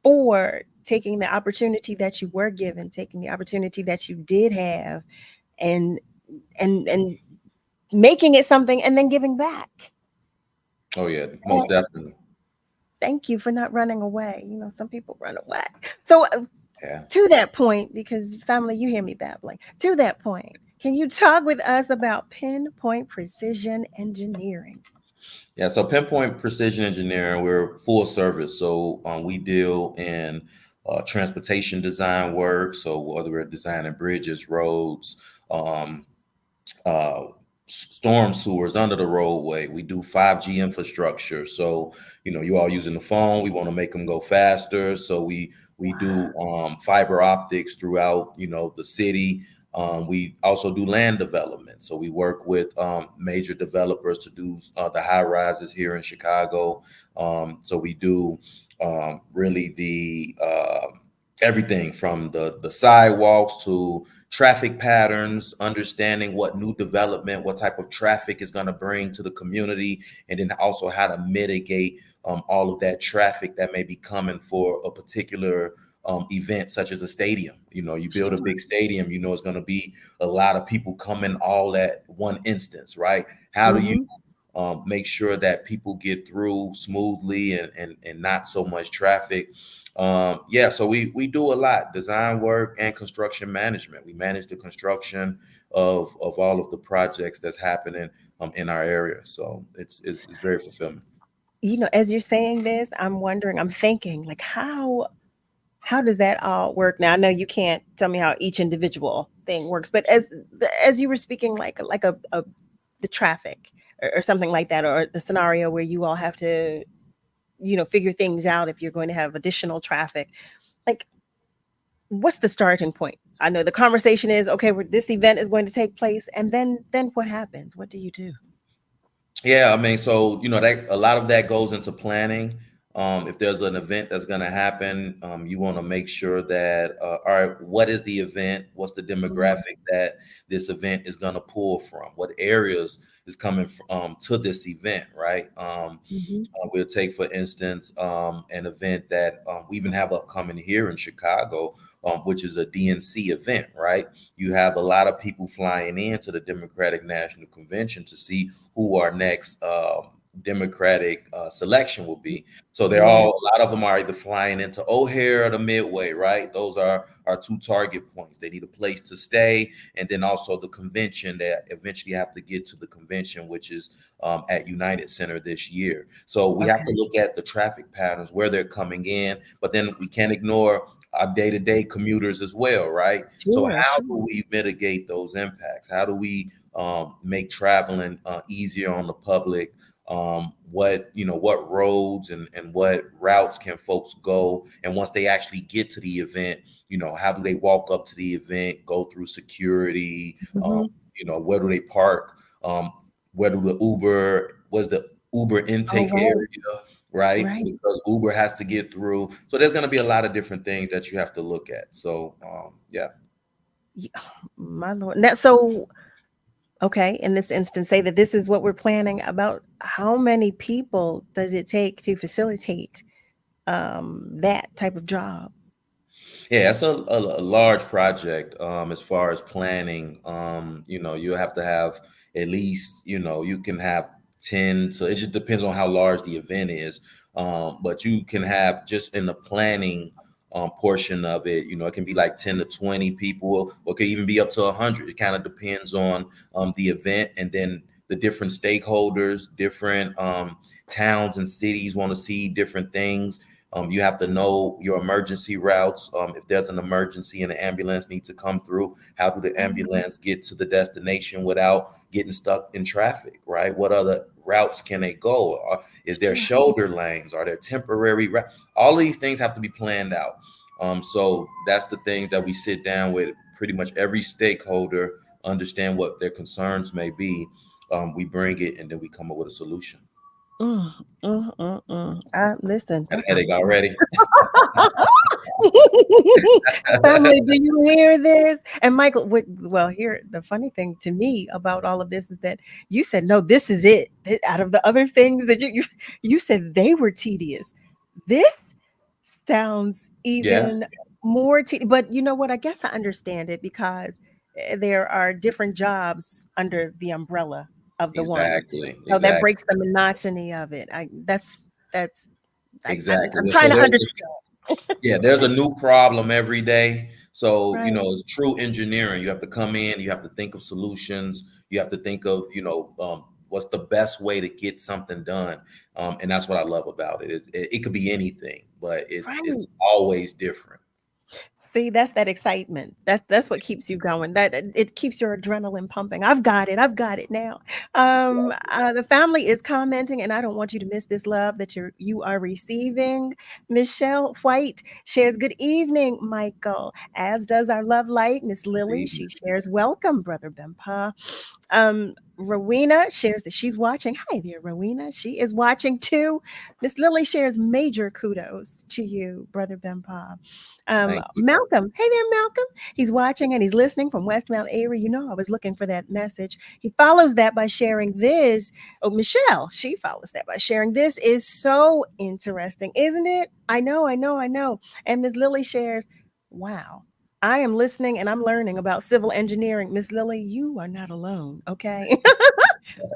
[SPEAKER 4] for taking the opportunity that you were given, taking the opportunity that you did have, and making it something, and then giving back.
[SPEAKER 2] Oh yeah, most definitely.
[SPEAKER 4] Thank you for not running away. Some people run away. So to that point, because family, you hear me babbling. To that point, can you talk with us about Pinpoint Precision Engineering?
[SPEAKER 2] Yeah, so Pinpoint Precision Engineering, we're full service. So we deal in transportation design work. So whether we're designing bridges, roads, storm sewers under the roadway, we do 5G infrastructure. So you all using the phone, we want to make them go faster. So we do fiber optics throughout the city. We also do land development. So we work with major developers to do the high rises here in Chicago. So we do really the everything from the sidewalks to traffic patterns, understanding what new development, what type of traffic is going to bring to the community, and then also how to mitigate all of that traffic that may be coming for a particular event such as a stadium. You build a big stadium, it's going to be a lot of people coming all at one instance, right? How do you make sure that people get through smoothly and not so much traffic? So we do a lot: design work and construction management. We manage the construction of all of the projects that's happening in our area. So it's very fulfilling.
[SPEAKER 4] As you're saying this, I'm thinking like, how does that all work? Now I know you can't tell me how each individual thing works, but as you were speaking, like the traffic or something like that, or the scenario where you all have to, figure things out if you're going to have additional traffic, like, what's the starting point? I know the conversation is, okay, this event is going to take place, and then what happens? What do you do?
[SPEAKER 2] Yeah, I mean, so that a lot of that goes into planning. If there's an event that's going to happen, you want to make sure that all right, what is the event? What's the demographic that this event is going to pull from? What areas is coming from to this event, right? We'll take, for instance, an event that we even have upcoming here in Chicago, which is a DNC event, right? You have a lot of people flying into the Democratic National Convention to see who our next Democratic selection will be. So a lot of them are either flying into O'Hare or the Midway, right? Those are our two target points. They need a place to stay, and then also the convention that eventually have to get to the convention, which is at United Center this year. So we have to look at the traffic patterns, where they're coming in, but then we can't ignore our day-to-day commuters as well, right? So how do we mitigate those impacts? How do we make traveling easier on the public? What roads and what routes can folks go? And once they actually get to the event, how do they walk up to the event, go through security? Where do they park? Where do the Uber intake area? Right? Because Uber has to get through. So there's going to be a lot of different things that you have to look at. So,
[SPEAKER 4] My Lord. Now, so, okay, in this instance, say that this is what we're planning. About how many people does it take to facilitate that type of job?
[SPEAKER 2] Yeah, it's a large project as far as planning. You have to have at least, you can have 10 to, it just depends on how large the event is. But you can have, just in the planning portion of it, it can be like 10 to 20 people, or it could even be up to 100. It kind of depends on the event, and then the different stakeholders, different towns and cities want to see different things. You have to know your emergency routes. If there's an emergency and an ambulance needs to come through, how do the ambulance get to the destination without getting stuck in traffic, right? What other routes can they go? Is there shoulder lanes? Are there temporary routes? All of these things have to be planned out. So that's the thing that we sit down with pretty much every stakeholder, understand what their concerns may be. We bring it, and then we come up with a solution.
[SPEAKER 4] Listen,
[SPEAKER 2] Got a headache already.
[SPEAKER 4] Family, do you hear this? And Michael, here, the funny thing to me about all of this is that you said, no, this is it. Out of the other things that you said they were tedious. This sounds even more tedious. But you know what? I guess I understand it, because there are different jobs under the umbrella of the one. So that breaks the monotony of it. That's
[SPEAKER 2] exactly.
[SPEAKER 4] I'm trying to understand.
[SPEAKER 2] Yeah, there's a new problem every day. So, it's true engineering. You have to come in, you have to think of solutions. You have to think of, what's the best way to get something done. And that's what I love about it. It could be anything, but it's always different.
[SPEAKER 4] See, that's that excitement. That's what keeps you going. That it keeps your adrenaline pumping. I've got it now. The family is commenting, and I don't want you to miss this love that you are receiving. Michelle White shares, good evening, Michael, as does our love light, Miss Lily. She shares, welcome, Brother Bempah. Rowena shares that she's watching. Hi there, Rowena. She is watching too. Miss Lily shares major kudos to you, Brother Bempah. Malcolm. Hey there, Malcolm. He's watching and he's listening from West Mount Airy. You know, I was looking for that message. He follows that by sharing this. Oh, Michelle, she follows that by sharing this is so interesting, isn't it? I know. And Miss Lily shares, wow. I am listening and I'm learning about civil engineering. Miss Lily, you are not alone, okay?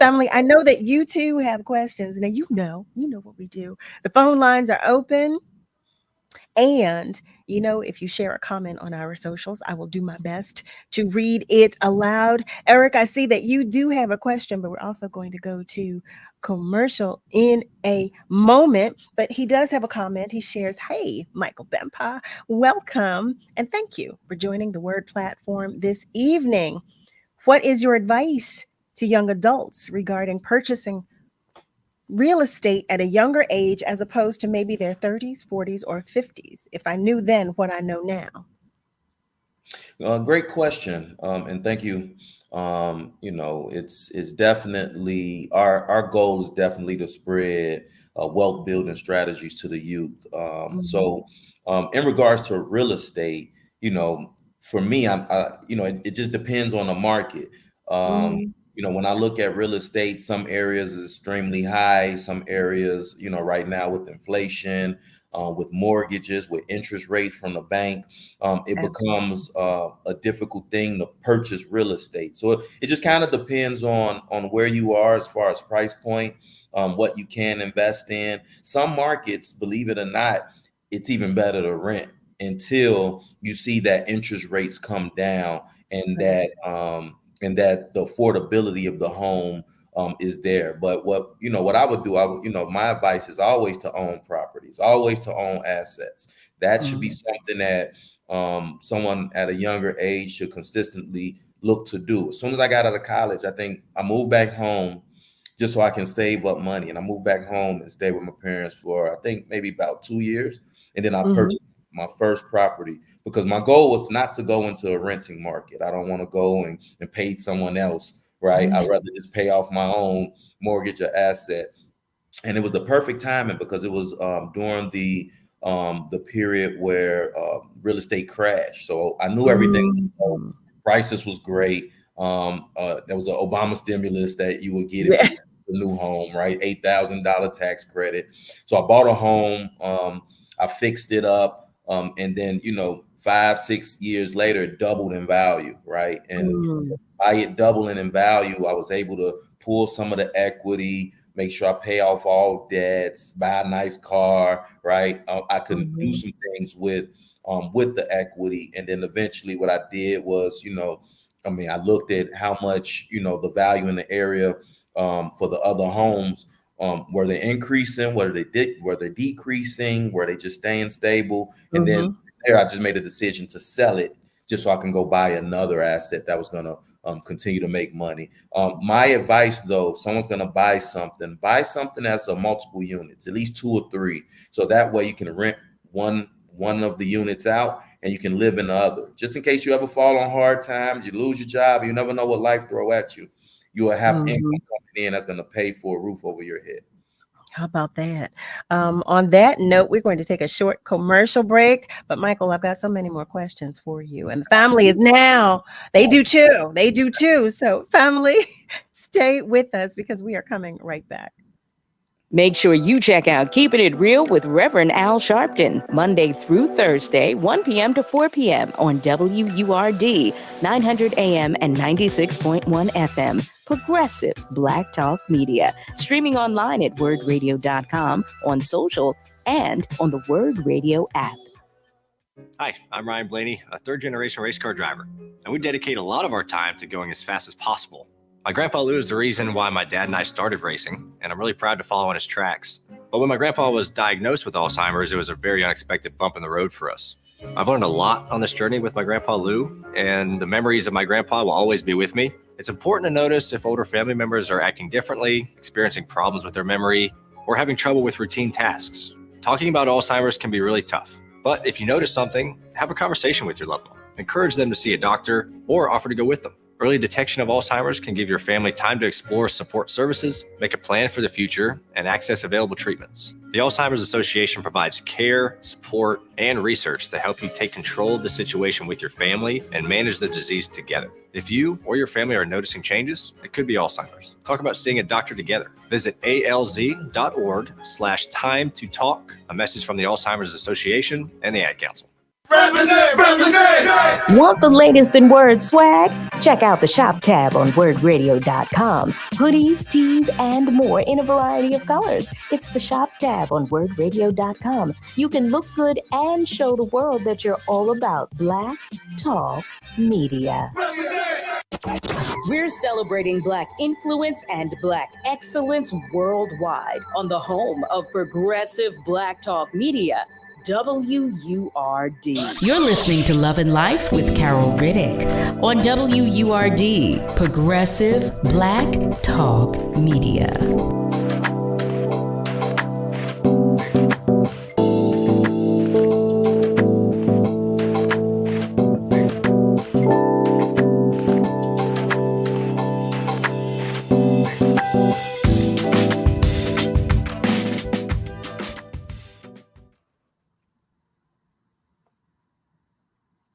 [SPEAKER 4] Family, I know that you too have questions. Now, you know what we do. The phone lines are open. And, if you share a comment on our socials, I will do my best to read it aloud. Eric, I see that you do have a question, but we're also going to go to commercial in a moment. But he does have a comment. He shares, hey, Michael Bempah, welcome. And thank you for joining the Word platform this evening. What is your advice to young adults regarding purchasing real estate at a younger age as opposed to maybe their 30s, 40s, or 50s? If I knew then what I know now.
[SPEAKER 2] Great question, and thank you. It's definitely our goal is definitely to spread wealth building strategies to the youth. So, in regards to real estate, for me, it just depends on the market. When I look at real estate, some areas is extremely high. Some areas, right now with inflation, with mortgages, with interest rates from the bank, it becomes a difficult thing to purchase real estate. So it just kind of depends on where you are as far as price point, what you can invest in. Some markets, believe it or not, it's even better to rent until you see that interest rates come down and that the affordability of the home is there. But what I would do, my advice is always to own properties, always to own assets. That should be something that someone at a younger age should consistently look to do. As soon as I got out of college, I think I moved back home just so I can save up money. And I moved back home and stayed with my parents for, I think, maybe about 2 years. And then I purchased my first property because my goal was not to go into a renting market. I don't want to go and pay someone else, right? I'd rather just pay off my own mortgage or asset. And it was the perfect timing because it was during the period where real estate crashed. So I knew everything. Prices was great. There was an Obama stimulus that you would get if you a new home, right? $8,000 tax credit. So I bought a home. I fixed it up. And then, 5-6 years later, it doubled in value, right? And by it doubling in value, I was able to pull some of the equity, make sure I pay off all debts, buy a nice car, right? I could do some things with the equity. And then eventually what I did was, I looked at how much, the value in the area for the other homes, were they increasing, were they decreasing, were they just staying stable? And then there I just made a decision to sell it just so I can go buy another asset that was going to continue to make money. My advice, though, if someone's going to buy something that's a multiple units, at least 2 or 3. So that way you can rent one of the units out and you can live in the other. Just in case you ever fall on hard times, you lose your job, you never know what life throw at you. You will have income coming in that's going to pay for a roof over your head.
[SPEAKER 4] How about that? On that note, we're going to take a short commercial break. But Michael, I've got so many more questions for you. And the family is now, they do too. So family, stay with us because we are coming right back.
[SPEAKER 3] Make sure you check out Keeping It Real with Reverend Al Sharpton, Monday through Thursday, 1 p.m. to 4 p.m. on WURD, 900 AM and 96.1 FM. Progressive Black Talk Media. Streaming online at wordradio.com, on social, and on the Word Radio app.
[SPEAKER 6] Hi, I'm Ryan Blaney, a third-generation race car driver, and we dedicate a lot of our time to going as fast as possible. My grandpa Lou is the reason why my dad and I started racing, and I'm really proud to follow in his tracks. But when my grandpa was diagnosed with Alzheimer's, it was a very unexpected bump in the road for us. I've learned a lot on this journey with my grandpa Lou, and the memories of my grandpa will always be with me. It's important to notice if older family members are acting differently, experiencing problems with their memory, or having trouble with routine tasks. Talking about Alzheimer's can be really tough, but if you notice something, have a conversation with your loved one. Encourage them to see a doctor or offer to go with them. Early detection of Alzheimer's can give your family time to explore support services, make a plan for the future, and access available treatments. The Alzheimer's Association provides care, support, and research to help you take control of the situation with your family and manage the disease together. If you or your family are noticing changes, it could be Alzheimer's. Talk about seeing a doctor together. Visit alz.org/time to talk. A message from the Alzheimer's Association and the Ad Council.
[SPEAKER 3] Want the latest in word swag? Check out the shop tab on wordradio.com. Hoodies, tees, and more in a variety of colors. It's the shop tab on wordradio.com. You can look good and show the world that you're all about Black Talk Media. We're celebrating Black influence and Black excellence worldwide on the home of progressive Black Talk Media. WURD. You're listening to Love and Life with Carol Riddick on WURD, Progressive Black Talk Media.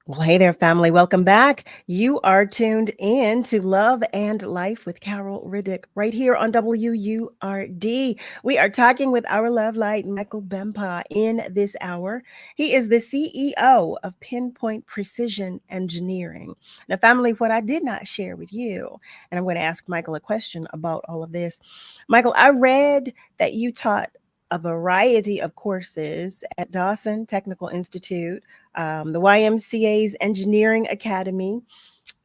[SPEAKER 4] Well, hey there, family. Welcome back. You are tuned in to Love and Life with Carol Riddick right here on WURD. We are talking with our love light, Michael Bempah, in this hour. He is the CEO of Pinpoint Precision Engineering. Now, family, what I did not share with you, and I'm going to ask Michael a question about all of this. Michael, I read that you taught a variety of courses at Dawson Technical Institute, the YMCA's Engineering Academy,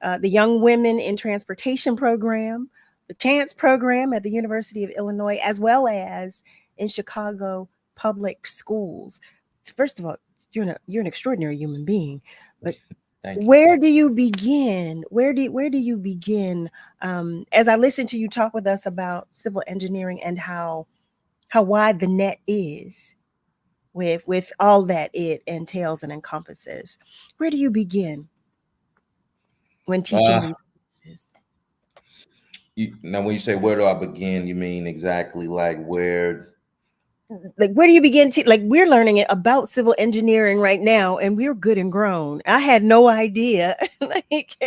[SPEAKER 4] the Young Women in Transportation Program, the Chance Program at the University of Illinois, as well as in Chicago Public Schools. First of all, you're an extraordinary human being, but where do you begin? Where do you begin? As I listen to you talk with us about civil engineering and how wide the net is with all that it entails and encompasses. Where do you begin when teaching these courses?
[SPEAKER 2] Now, when you say where do I begin, you mean exactly like where?
[SPEAKER 4] Like, where do you begin to, like, we're learning about civil engineering right now, and we're good and grown. I had no idea.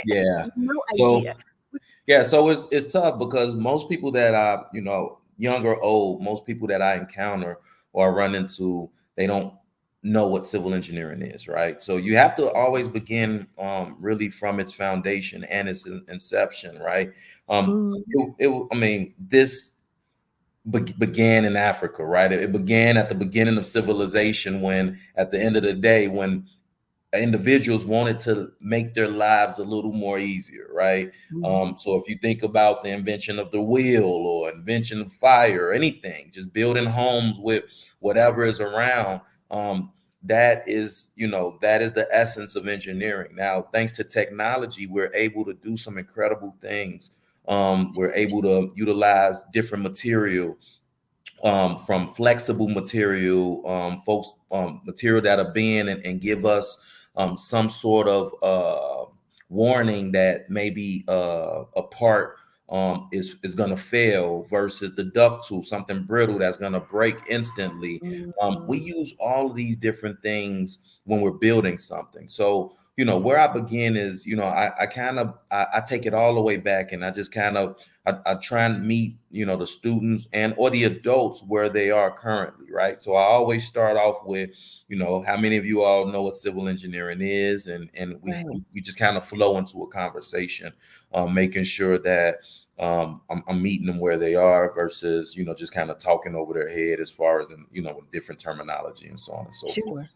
[SPEAKER 2] Yeah.
[SPEAKER 4] No idea.
[SPEAKER 2] So it's tough because most people that I, young or old, most people that I encounter or run into, they don't know what civil engineering is, right? So you have to always begin really from its foundation and its inception, right? This began in Africa, right? It began at the beginning of civilization when, at the end of the day, when individuals wanted to make their lives a little more easier, right? So if you think about the invention of the wheel or invention of fire or anything, just building homes with whatever is around, that is the essence of engineering. Now, thanks to technology, we're able to do some incredible things. We're able to utilize different material, from flexible material, material that'll bend and give us some sort of warning that maybe a part is going to fail, versus the duct tool, something brittle that's going to break instantly. We use all of these different things when we're building something. So, where I begin is, I take it all the way back, and I just I try and meet, the students or the adults where they are currently, right? So I always start off with, how many of you all know what civil engineering is? And we just kind of flow into a conversation, making sure that I'm meeting them where they are versus, just kind of talking over their head as far as, different terminology and so on and so forth.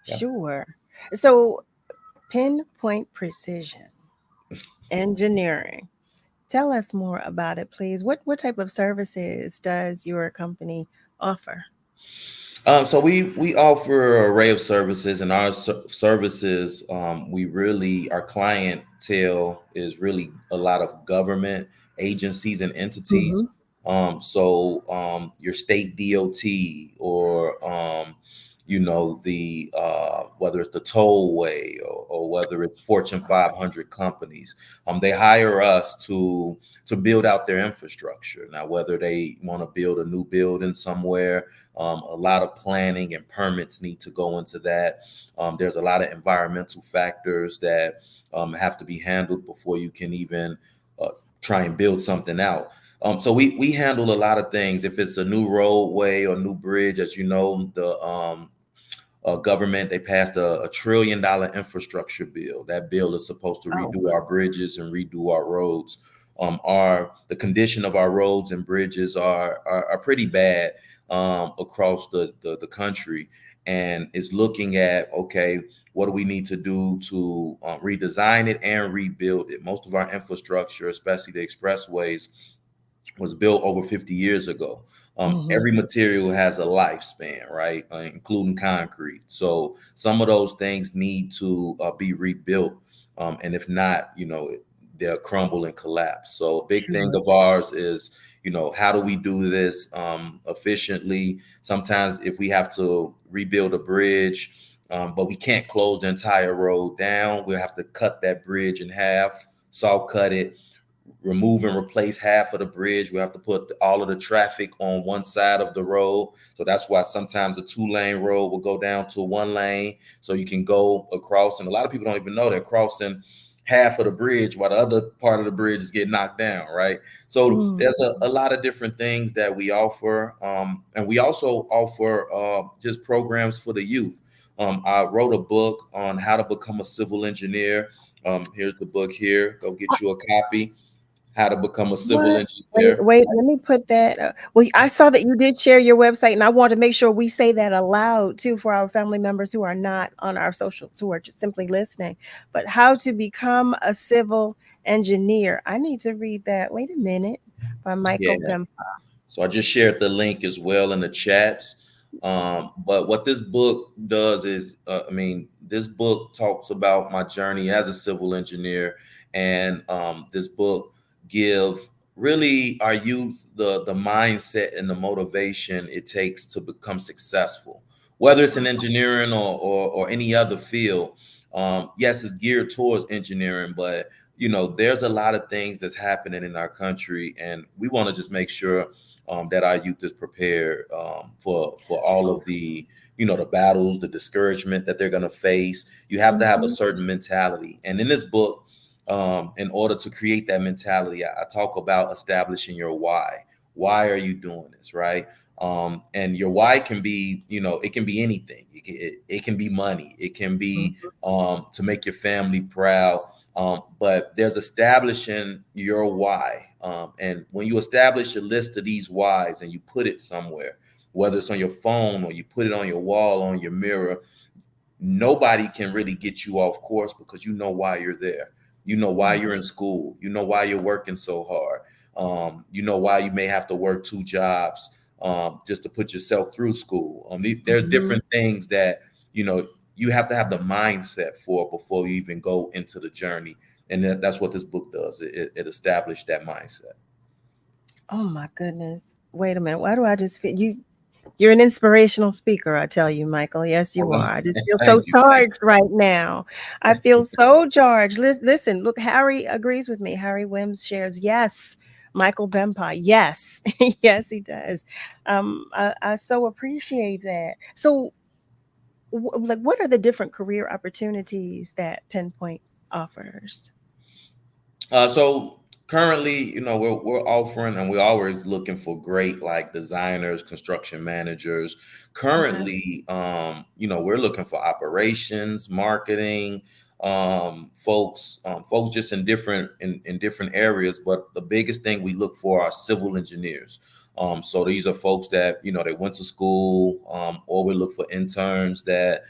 [SPEAKER 2] Yeah.
[SPEAKER 4] Sure. So Pinpoint Precision Engineering. Tell us more about it, please. What type of services does your company offer?
[SPEAKER 2] So we offer an array of services, and our services, our clientele is really a lot of government agencies and entities. So your state DOT or you know, the whether it's the tollway or whether it's Fortune 500 companies. They hire us to build out their infrastructure. Now, whether they want to build a new building somewhere, a lot of planning and permits need to go into that. There's a lot of environmental factors that have to be handled before you can even try and build something out. So we handle a lot of things. If it's a new roadway or new bridge, as you know, the government, they passed a $1 trillion infrastructure bill. That bill is supposed to redo our bridges and redo our roads. The condition of our roads and bridges are pretty bad across the country, and is looking at, okay, what do we need to do to redesign it and rebuild it? Most of our infrastructure, especially the expressways, was built over 50 years ago. Every material has a lifespan, right? Including concrete. So some of those things need to be rebuilt. And if not, you know, they'll crumble and collapse. So a big thing of ours is, you know, how do we do this efficiently? Sometimes if we have to rebuild a bridge, but we can't close the entire road down, we'll have to cut that bridge in half, saw cut it, remove and replace half of the bridge. We have to put all of the traffic on one side of the road. So that's why sometimes a 2-lane road will go down to 1 lane so you can go across. And a lot of people don't even know they're crossing half of the bridge while the other part of the bridge is getting knocked down, right? So there's a lot of different things that we offer. And we also offer just programs for the youth. I wrote a book on how to become a civil engineer. Here's the book here. Go get you a copy. How to become a civil engineer.
[SPEAKER 4] Wait, let me put that. Well, I saw that you did share your website, and I want to make sure we say that aloud too for our family members who are not on our socials, who are just simply listening. But how to become a civil engineer. I need to read that. Wait a minute, by Michael Bempah.
[SPEAKER 2] So I just shared the link as well in the chats. But what this book does is, this book talks about my journey as a civil engineer, and this book give really our youth the mindset and the motivation it takes to become successful, whether it's in engineering or any other field. Yes, it's geared towards engineering, but you know, there's a lot of things that's happening in our country, and we want to just make sure that our youth is prepared for all of the, you know, the battles, the discouragement that they're going to face. You have to have a certain mentality, and in this book, in order to create that mentality, I talk about establishing your why. Why are you doing this, right? And your why can be, you know, it can be anything. It can be money. It can be to make your family proud. But there's establishing your why. And when you establish a list of these whys and you put it somewhere, whether it's on your phone or you put it on your wall, on your mirror, nobody can really get you off course because you know why you're there. You know why you're in school. You know why you're working so hard. You know why you may have to work 2 jobs just to put yourself through school. There's different things that, you know, you have to have the mindset for before you even go into the journey. And that's what this book does. It established that mindset.
[SPEAKER 4] Oh my goodness. Wait a minute. Why do I just feel you're an inspirational speaker, I tell you, Michael. Yes, you are. I just feel so charged right now. I feel so charged. Listen, look, Harry agrees with me. Harry Wims shares, yes. Michael Bempah, yes. Yes, he does. I so appreciate that. So, like, what are the different career opportunities that Pinpoint offers?
[SPEAKER 2] So currently, you know, we're offering, and we're always looking for great like designers, construction managers. Currently, you know, we're looking for operations, marketing, folks just in different areas. But the biggest thing we look for are civil engineers. So these are folks that, you know, they went to school, or we look for interns that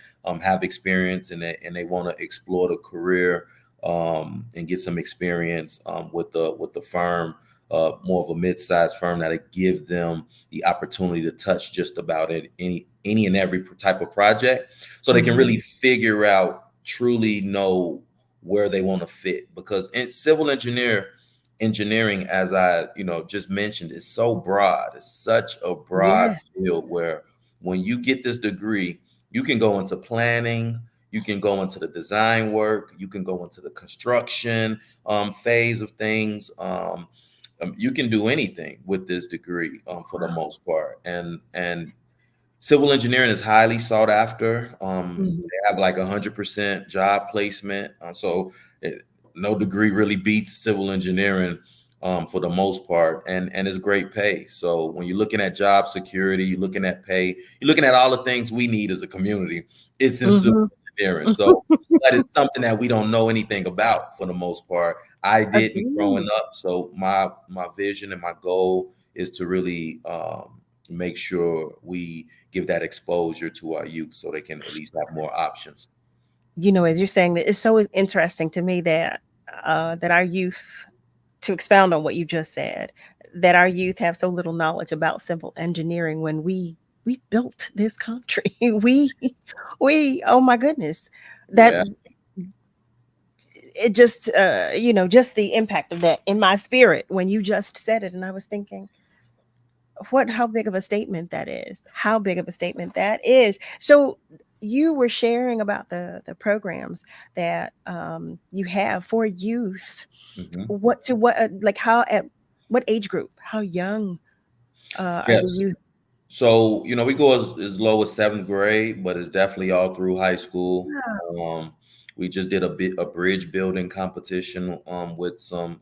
[SPEAKER 2] have experience and they want to explore the career and get some experience with the firm, more of a mid-sized firm that'll give them the opportunity to touch just about any and every type of project, so they can really figure out, truly know where they want to fit. Because in civil engineering, as I just mentioned, is so broad. It's such a broad field where when you get this degree, you can go into planning, you can go into the design work, you can go into the construction phase of things. You can do anything with this degree for the most part. And civil engineering is highly sought after. They have like 100% job placement. No degree really beats civil engineering for the most part, and it's great pay. So when you're looking at job security, you're looking at pay, you're looking at all the things we need as a community, it's in civil engineering. So, but it's something that we don't know anything about for the most part. I didn't growing up. So my vision and my goal is to really make sure we give that exposure to our youth so they can at least have more options.
[SPEAKER 4] You know, as you're saying that, it's so interesting to me that that our youth, to expound on what you just said, that our youth have so little knowledge about civil engineering when we built this country. we oh my goodness, that it just you know, just the impact of that in my spirit when you just said it, and I was thinking, how big of a statement that is. How big of a statement that is. So you were sharing about the programs that you have for youth. What like how, at what age group, how young are the youth?
[SPEAKER 2] So, you know, we go as low as 7th grade, but it's definitely all through high school. We just did a bridge building competition with some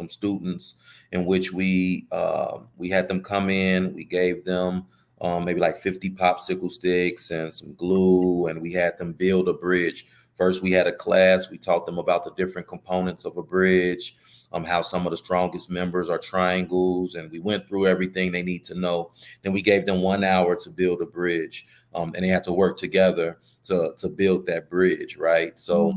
[SPEAKER 2] students, in which we had them come in. We gave them maybe like 50 popsicle sticks and some glue, and we had them build a bridge. First, we had a class. We taught them about the different components of a bridge, how some of the strongest members are triangles, and we went through everything they need to know. Then we gave them 1 hour to build a bridge, and they had to work together to build that bridge, right? So,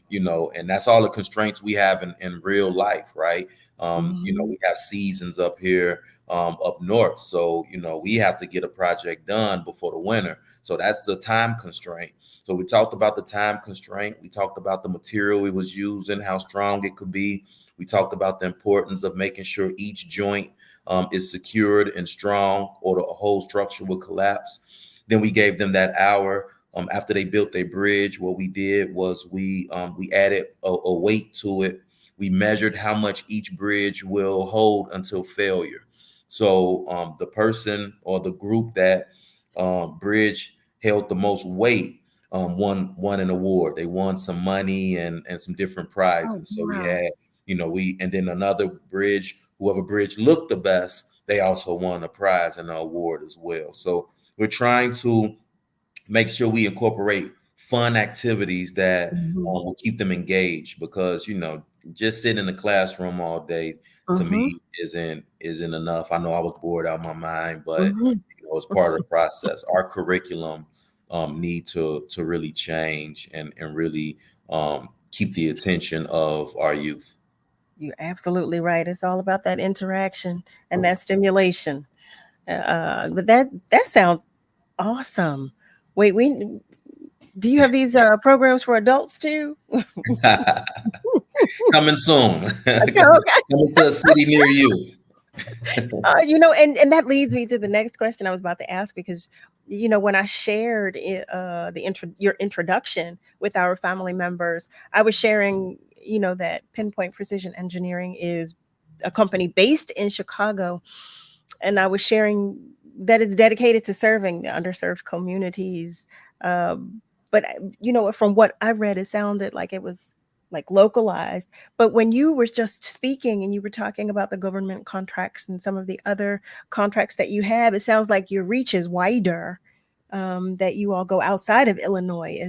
[SPEAKER 2] you know, and that's all the constraints we have in real life, right? You know, we have seasons up here up north, so you know we have to get a project done before the winter. So that's the time constraint. So we talked about the time constraint. We talked about the material we was using, how strong it could be. We talked about the importance of making sure each joint is secured and strong, or the whole structure will collapse. Then we gave them that hour. After they built their bridge, what we did was we added a weight to it. We measured how much each bridge will hold until failure. So the person or the group that bridge held the most weight won an award. They won some money and some different prizes. So we had, you know, and then another bridge, whoever bridge looked the best, they also won a prize and an award as well. So we're trying to make sure we incorporate fun activities that will keep them engaged, because, you know, just sitting in the classroom all day to me isn't enough. I know I was bored out of my mind, but you know, it's part of the process. Our curriculum need to really change and really keep the attention of our youth.
[SPEAKER 4] You're absolutely right. It's all about that interaction and that stimulation. But that sounds awesome. Wait, do you have these programs for adults too?
[SPEAKER 2] Coming soon. Coming to a city near you.
[SPEAKER 4] You know, and that leads me to the next question I was about to ask, because, you know, when I shared your introduction with our family members, I was sharing, you know, that Pinpoint Precision Engineering is a company based in Chicago, and I was sharing that it's dedicated to serving the underserved communities. But you know, from what I read, it sounded like it was like localized. But when you were just speaking and you were talking about the government contracts and some of the other contracts that you have, it sounds like your reach is wider, that you all go outside of Illinois.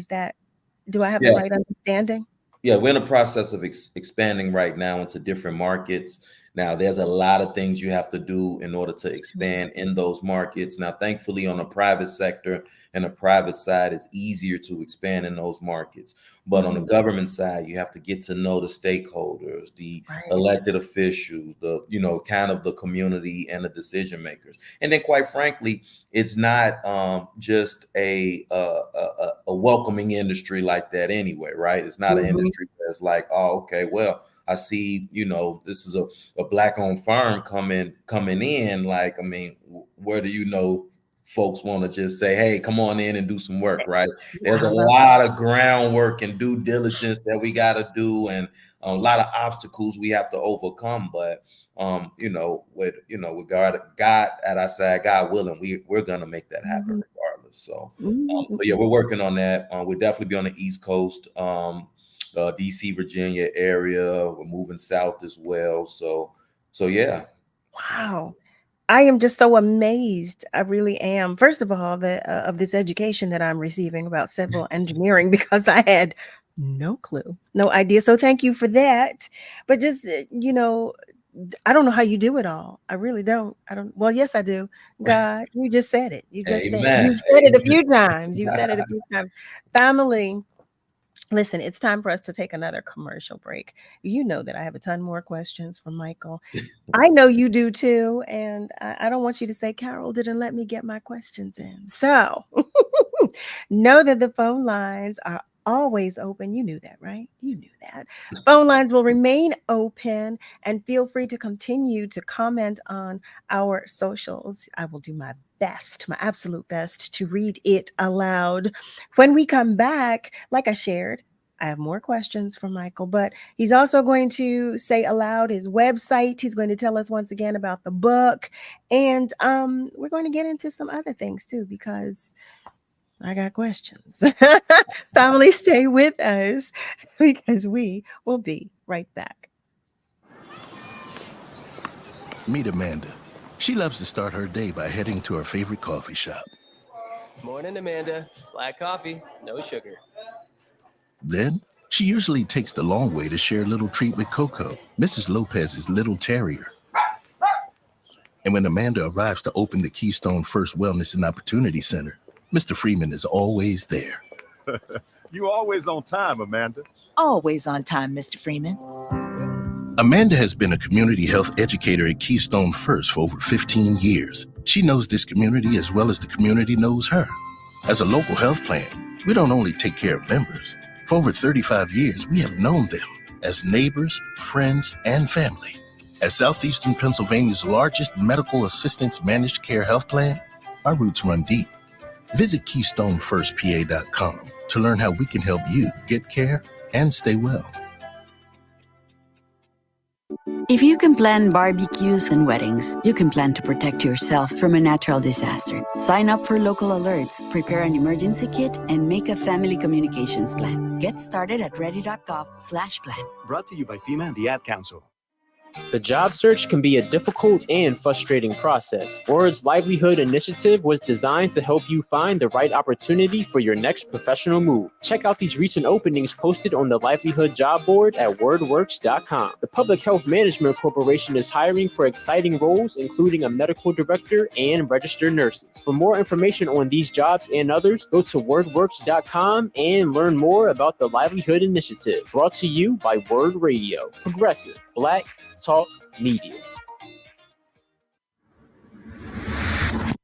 [SPEAKER 4] Do I have the right understanding?
[SPEAKER 2] Yeah, we're in the process of expanding right now into different markets. Now, there's a lot of things you have to do in order to expand in those markets. Now, thankfully, on the private sector and the private side, it's easier to expand in those markets. But on the government side, you have to get to know the stakeholders, the elected officials, the, you know, kind of the community and the decision makers. And then, quite frankly, it's not just a welcoming industry like that anyway, right? It's not an industry that's like, oh, okay, well, I see, you know, this is a Black-owned firm coming in. Like, I mean, where do you know folks want to just say, hey, come on in and do some work, right? There's
[SPEAKER 4] I
[SPEAKER 2] a
[SPEAKER 4] love
[SPEAKER 2] lot of groundwork and due diligence that we got to do, and a lot of obstacles we have to overcome. But with God at our side, God willing, we're gonna make that happen regardless. So yeah, we're working on that. We'll definitely be on the East Coast, DC, Virginia area. We're moving south as well. So yeah.
[SPEAKER 4] Wow. I am just so amazed. I really am. First of all, of this education that I'm receiving about civil engineering, because I had no clue, no idea. So thank you for that. But just, I don't know how you do it all. I really don't. Well, yes, I do. God, you just said it. You just said it.
[SPEAKER 2] Amen.
[SPEAKER 4] You've said it a few times. You've said it a few times. Family, listen, it's time for us to take another commercial break. You know that I have a ton more questions for Michael. I know you do too. And I don't want you to say, Carol didn't let me get my questions in. So know that the phone lines are always open. You knew that, right? You knew that. Phone lines will remain open, and feel free to continue to comment on our socials. I will do my best, my absolute best, to read it aloud. When we come back, like I shared, I have more questions for Michael, but he's also going to say aloud his website. He's going to tell us once again about the book. And we're going to get into some other things too, because I got questions. Family, stay with us because we will be right back.
[SPEAKER 7] Meet Amanda. She loves to start her day by heading to her favorite coffee shop.
[SPEAKER 8] Morning, Amanda. Black coffee, no sugar.
[SPEAKER 7] Then, she usually takes the long way to share a little treat with Coco, Mrs. Lopez's little terrier. And when Amanda arrives to open the Keystone First Wellness and Opportunity Center, Mr. Freeman is always there.
[SPEAKER 9] You always on time, Amanda.
[SPEAKER 24] Always on time, Mr. Freeman.
[SPEAKER 7] Amanda has been a community health educator at Keystone First for over 15 years. She knows this community as well as the community knows her. As a local health plan, we don't only take care of members. For over 35 years, we have known them as neighbors, friends, and family. As Southeastern Pennsylvania's largest medical assistance managed care health plan, our roots run deep. Visit KeystoneFirstPA.com to learn how we can help you get care and stay well.
[SPEAKER 25] If you can plan barbecues and weddings, you can plan to protect yourself from a natural disaster. Sign up for local alerts, prepare an emergency kit, and make a family communications plan. Get started at ready.gov/plan.
[SPEAKER 26] Brought to you by FEMA and the Ad Council.
[SPEAKER 11] The job search can be a difficult and frustrating process. Word's Livelihood Initiative was designed to help you find the right opportunity for your next professional move. Check out these recent openings posted on the Livelihood job board at wordworks.com. The Public Health Management Corporation is hiring for exciting roles, including a medical director and registered nurses. For more information on these jobs and others, go to wordworks.com and learn more about the Livelihood Initiative. Brought to you by Word Radio, progressive, Black Talk Media.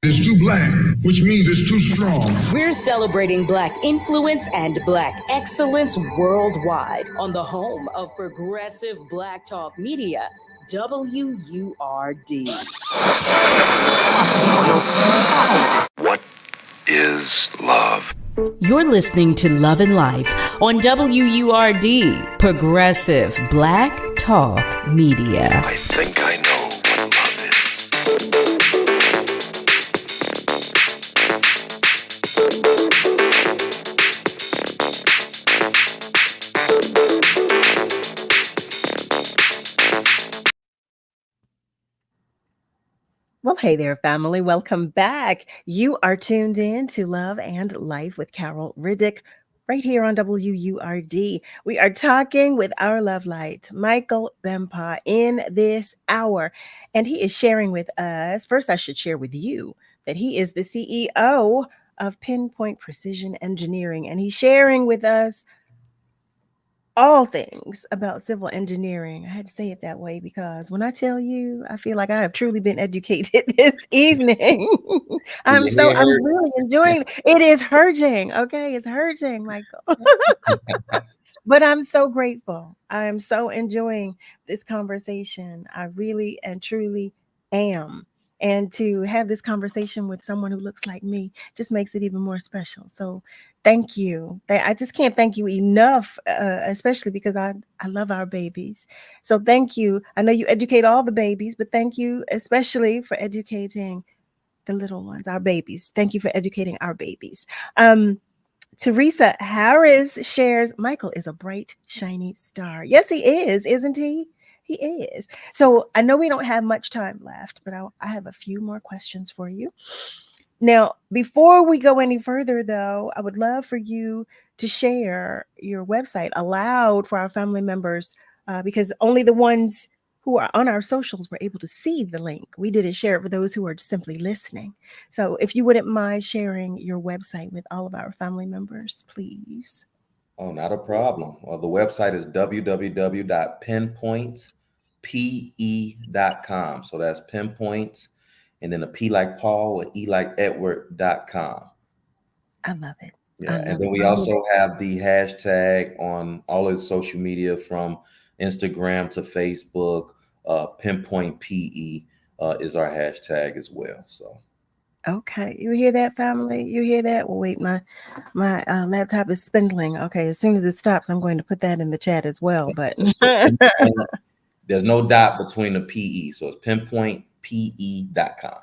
[SPEAKER 10] It's too black, which means it's too strong.
[SPEAKER 3] We're celebrating Black influence and Black excellence worldwide on the home of progressive Black Talk Media, WURD.
[SPEAKER 16] What is love?
[SPEAKER 3] You're listening to Love and Life on WURD, progressive Black Talk Media.
[SPEAKER 16] I think I know what love is.
[SPEAKER 4] Well, hey there, family. Welcome back. You are tuned in to Love and Life with Carol Riddick, right here on WURD. We are talking with our love light, Michael Bempah, in this hour. And he is sharing with us, first I should share with you, that he is the CEO of Pinpoint Precision Engineering. And he's sharing with us all things about civil engineering. I had to say it that way because when I tell you, I feel like I have truly been educated this evening. I'm really enjoying it. It is hurting. Okay. It's hurting, Michael. But I'm so grateful. I am so enjoying this conversation. I really and truly am. And to have this conversation with someone who looks like me just makes it even more special. So thank you. I just can't thank you enough, especially because I love our babies. So thank you. I know you educate all the babies, but thank you especially for educating the little ones, our babies. Thank you for educating our babies. Teresa Harris shares, Michael is a bright, shiny star. Yes, he is, isn't he? He is. So I know we don't have much time left, but I have a few more questions for you. Now, before we go any further, though, I would love for you to share your website aloud for our family members, because only the ones who are on our socials were able to see the link. We didn't share it for those who are simply listening. So if you wouldn't mind sharing your website with all of our family members, please.
[SPEAKER 2] Oh, not a problem. Well, the website is www.pinpointpe.com. So that's pinpoint and then a P like Paul, an E like Edward.com.
[SPEAKER 4] I love it.
[SPEAKER 2] Yeah, and then we also have the hashtag on all of the social media from Instagram to Facebook. Pinpoint PE is our hashtag as well. So.
[SPEAKER 4] Okay, you hear that, family? You hear that? Well, wait, my laptop is spindling. Okay, as soon as it stops, I'm going to put that in the chat as well. But
[SPEAKER 2] there's no dot between the PE, so it's pinpointpe.com.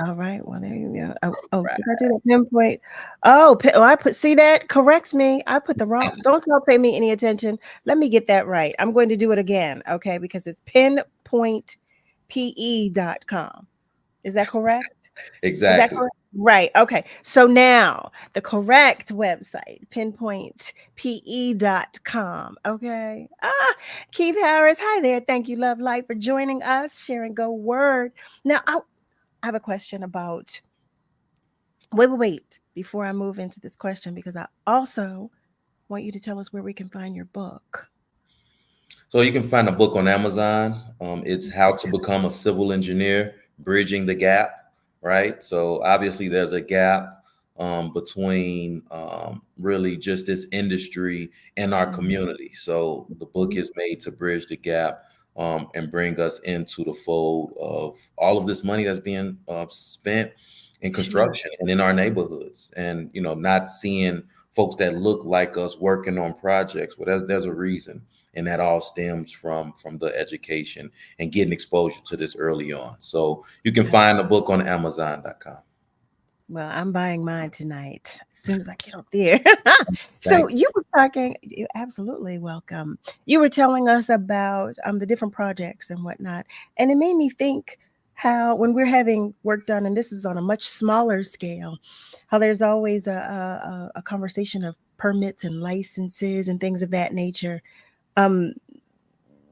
[SPEAKER 4] All right, well, there you go. Right. Did I do that? Pinpoint? I put, see that? Correct me. I put the wrong, don't y'all pay me any attention. Let me get that right. I'm going to do it again, okay? Because it's pinpointpe.com. Is that correct?
[SPEAKER 2] Exactly.
[SPEAKER 4] Is that correct? Right. Okay. So now the correct website, pinpointpe.com. Okay. Keith Harris. Hi there. Thank you, Love Light, for joining us, sharing Go Word. Now, I have a question about, wait, before I move into this question, because I also want you to tell us where we can find your book.
[SPEAKER 2] So you can find a book on Amazon. It's How to Become a Civil Engineer, Bridging the Gap. Right. So obviously there's a gap between really just this industry and our community. So the book is made to bridge the gap and bring us into the fold of all of this money that's being spent in construction and in our neighborhoods, and not seeing folks that look like us working on projects. Well, there's a reason. And that all stems from the education and getting exposure to this early on. So you can find the book on Amazon.com.
[SPEAKER 4] Well, I'm buying mine tonight as soon as I get up there. So you were talking, you're absolutely welcome. You were telling us about the different projects and whatnot. And it made me think how when we're having work done, and this is on a much smaller scale, how there's always a conversation of permits and licenses and things of that nature.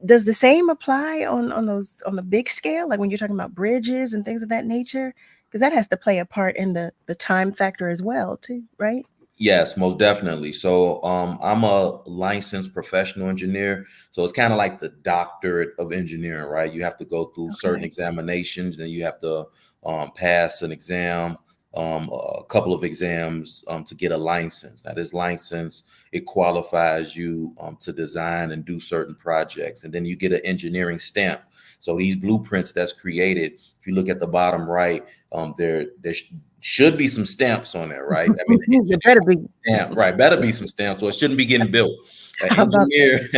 [SPEAKER 4] Does the same apply on the big scale, like when you're talking about bridges and things of that nature? Because that has to play a part in the time factor as well, too, right?
[SPEAKER 2] Yes, most definitely. So I'm a licensed professional engineer. So it's kind of like the doctorate of engineering, right? You have to go through certain examinations, and you have to pass an exam, a couple of exams to get a license. Now, this license, it qualifies you to design and do certain projects. And then you get an engineering stamp. So these blueprints that's created, if you look at the bottom right, there should be some stamps on there, right? I mean,
[SPEAKER 4] there better be.
[SPEAKER 2] Better be some stamps, or it shouldn't be getting built. An engineer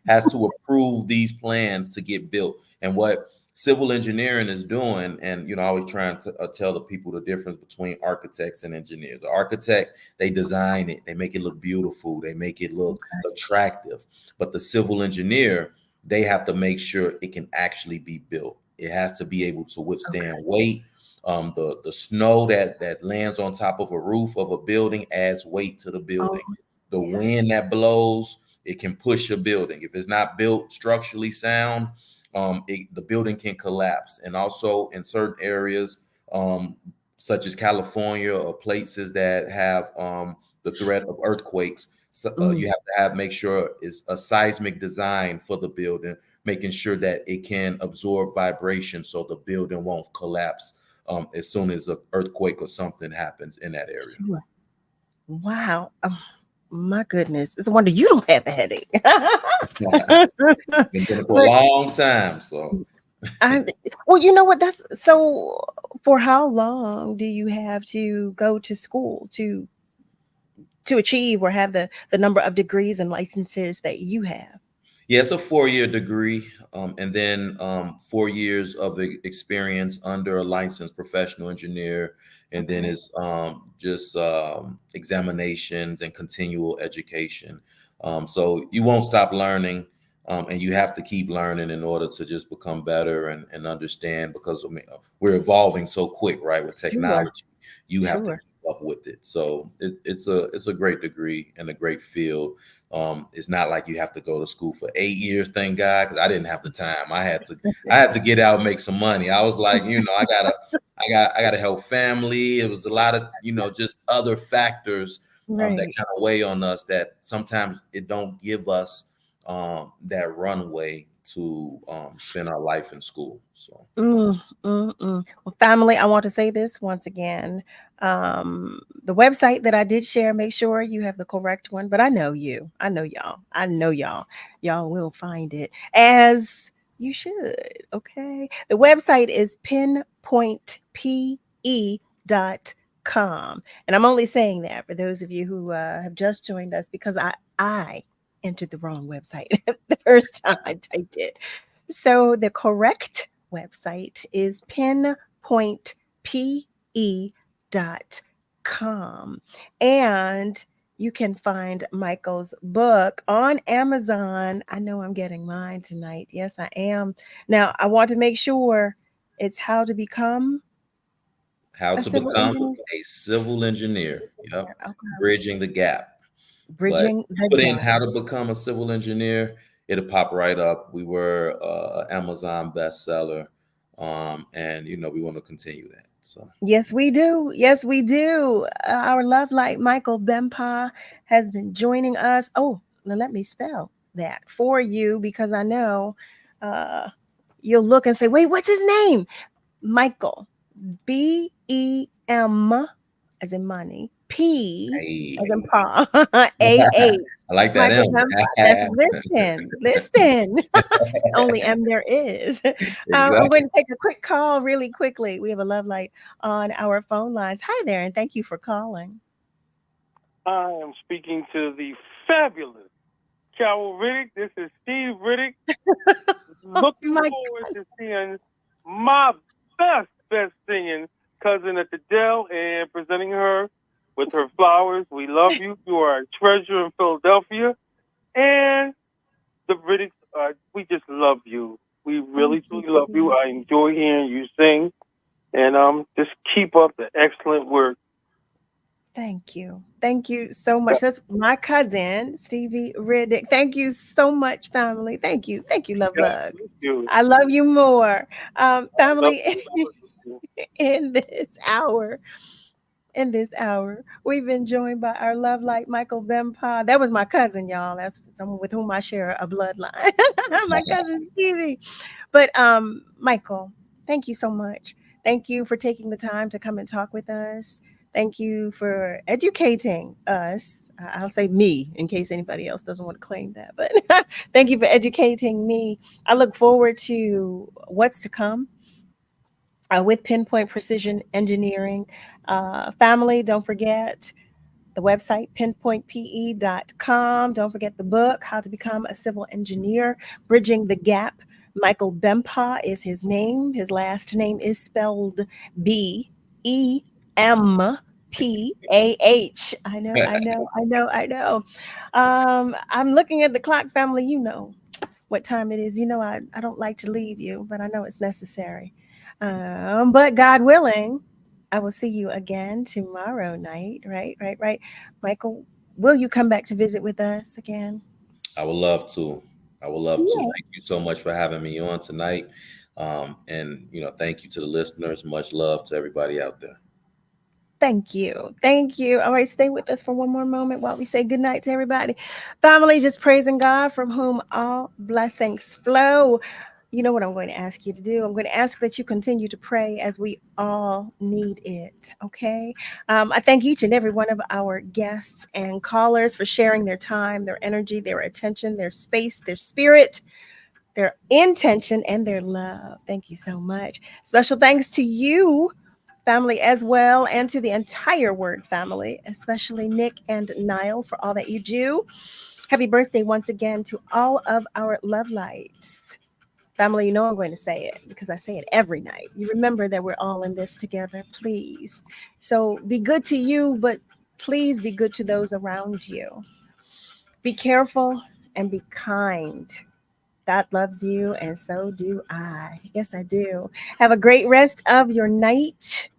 [SPEAKER 2] has to approve these plans to get built. And what civil engineering is doing, and I always trying to tell the people the difference between architects and engineers. The architect, they design it, they make it look beautiful, they make it look attractive. But the civil engineer, they have to make sure it can actually be built. It has to be able to withstand weight. The snow that lands on top of a roof of a building adds weight to the building. The wind that blows, it can push a building. If it's not built structurally sound, the building can collapse. And also in certain areas, such as California or places that have the threat of earthquakes, you have to make sure it's a seismic design for the building, making sure that it can absorb vibration so the building won't collapse as soon as an earthquake or something happens in that area.
[SPEAKER 4] Wow. My goodness. It's a wonder you don't have a headache.
[SPEAKER 2] Been doing it for a long time. So
[SPEAKER 4] Well, you know what? That's so. For how long do you have to go to school to achieve or have the number of degrees and licenses that you have?
[SPEAKER 2] Yeah, it's a 4-year degree, and then 4 years of experience under a licensed professional engineer, and then
[SPEAKER 4] Okay.
[SPEAKER 2] it's just examinations and continual education. So you won't stop learning, and you have to keep learning in order to just become better and understand. Because I mean, we're evolving so quick, right? With
[SPEAKER 4] Sure.
[SPEAKER 2] technology, you have to
[SPEAKER 4] Sure.
[SPEAKER 2] keep up with it. So it's a great degree and a great field. It's not like you have to go to school for 8 years, thank God, because I didn't have the time. I had to get out and make some money. I was like, I gotta help family. It was a lot of, just other factors that
[SPEAKER 4] Right.
[SPEAKER 2] kind of weigh on us that sometimes it don't give us that runway to spend our life in school. So
[SPEAKER 4] Well, family, I want to say this once again. The website that I did share, make sure you have the correct one. But I know you. I know y'all. I know y'all. Y'all will find it as you should. Okay. The website is pinpointpe.com. And I'm only saying that for those of you who have just joined us because I entered the wrong website the first time I typed it. So the correct website is pinpointpe.com. And you can find Michael's book on Amazon. I know I'm getting mine tonight. Yes, I am. Now, I want to make sure it's how to become
[SPEAKER 2] how
[SPEAKER 4] a
[SPEAKER 2] to
[SPEAKER 4] civil
[SPEAKER 2] become
[SPEAKER 4] engineer.
[SPEAKER 2] a civil engineer. Yep.
[SPEAKER 4] Okay.
[SPEAKER 2] Bridging the gap. But
[SPEAKER 4] Bridging
[SPEAKER 2] you
[SPEAKER 4] the
[SPEAKER 2] put in
[SPEAKER 4] gap.
[SPEAKER 2] how to become a civil engineer, it'll pop right up. We were Amazon bestseller, and we want to continue that. So
[SPEAKER 4] Yes, we do. Yes, we do. Our love light, Michael Bempah, has been joining us. Oh, now let me spell that for you because I know uh, you'll look and say, wait, what's his name? Michael, Bem, as in money, P as
[SPEAKER 2] hey,
[SPEAKER 4] in Pa, A.
[SPEAKER 2] I like that
[SPEAKER 4] Michael
[SPEAKER 2] M.
[SPEAKER 4] Bempah. That's listen. It's the only M there is. I'm
[SPEAKER 2] Exactly.
[SPEAKER 4] going to take a quick call really quickly. We have a love light on our phone lines. Hi there, and thank you for calling.
[SPEAKER 5] I am speaking to the fabulous Carol Riddick. This is Steve Riddick. Looking
[SPEAKER 4] My
[SPEAKER 5] forward to seeing my best singing cousin at the Dell and presenting her with her flowers. We love you. You are a treasure in Philadelphia. And the Riddicks, we just love you. We really, truly love you. I enjoy hearing you sing. And just keep up the excellent work.
[SPEAKER 4] Thank you. Thank you so much. That's my cousin, Stevie Riddick. Thank you so much, family. Thank you. Thank you, Love Bug.
[SPEAKER 5] Thank you.
[SPEAKER 4] I love you more.
[SPEAKER 5] Love
[SPEAKER 4] Family,
[SPEAKER 5] you.
[SPEAKER 4] in this hour, we've been joined by our love light, Michael Bempah. That was my cousin, y'all. That's someone with whom I share a bloodline. My cousin Stevie. But Michael, thank you so much. Thank you for taking the time to come and talk with us. Thank you for educating us. I'll say me in case anybody else doesn't want to claim that. But thank you for educating me. I look forward to what's to come with Pinpoint Precision Engineering. Family, don't forget the website, pinpointpe.com. Don't forget the book, How to Become a Civil Engineer, Bridging the Gap. Michael Bempah is his name. His last name is spelled Bempah. I know. I'm looking at the clock, family. You know what time it is. I don't like to leave you, but I know it's necessary. But God willing, I will see you again tomorrow night. Right. Michael, will you come back to visit with us again?
[SPEAKER 2] I would love to. I would love to.
[SPEAKER 4] Yeah.
[SPEAKER 2] Thank you so much for having me on tonight. And thank you to the listeners. Much love to everybody out there.
[SPEAKER 4] Thank you. Thank you. All right, stay with us for one more moment while we say goodnight to everybody. Family, just praising God from whom all blessings flow. You know what I'm going to ask you to do? I'm going to ask that you continue to pray as we all need it. Okay. I thank each and every one of our guests and callers for sharing their time, their energy, their attention, their space, their spirit their intention, and their love. Thank you so much. Special thanks to you, family, as well, and to the entire Word family, especially Nick and Niall, for all that you do. Happy birthday once again to all of our love lights. Family, you know I'm going to say it because I say it every night. You remember that we're all in this together, please. So be good to you, but please be good to those around you. Be careful and be kind. God loves you, and so do I. Yes, I do. Have a great rest of your night.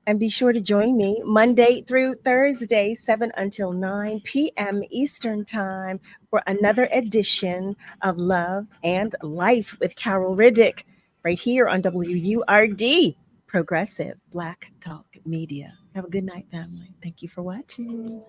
[SPEAKER 4] And be sure to join me Monday through Thursday, 7 until 9 p.m. Eastern Time for another edition of Love and Life with Carol Riddick, right here on WURD, Progressive Black Talk Media. Have a good night, family. Thank you for watching.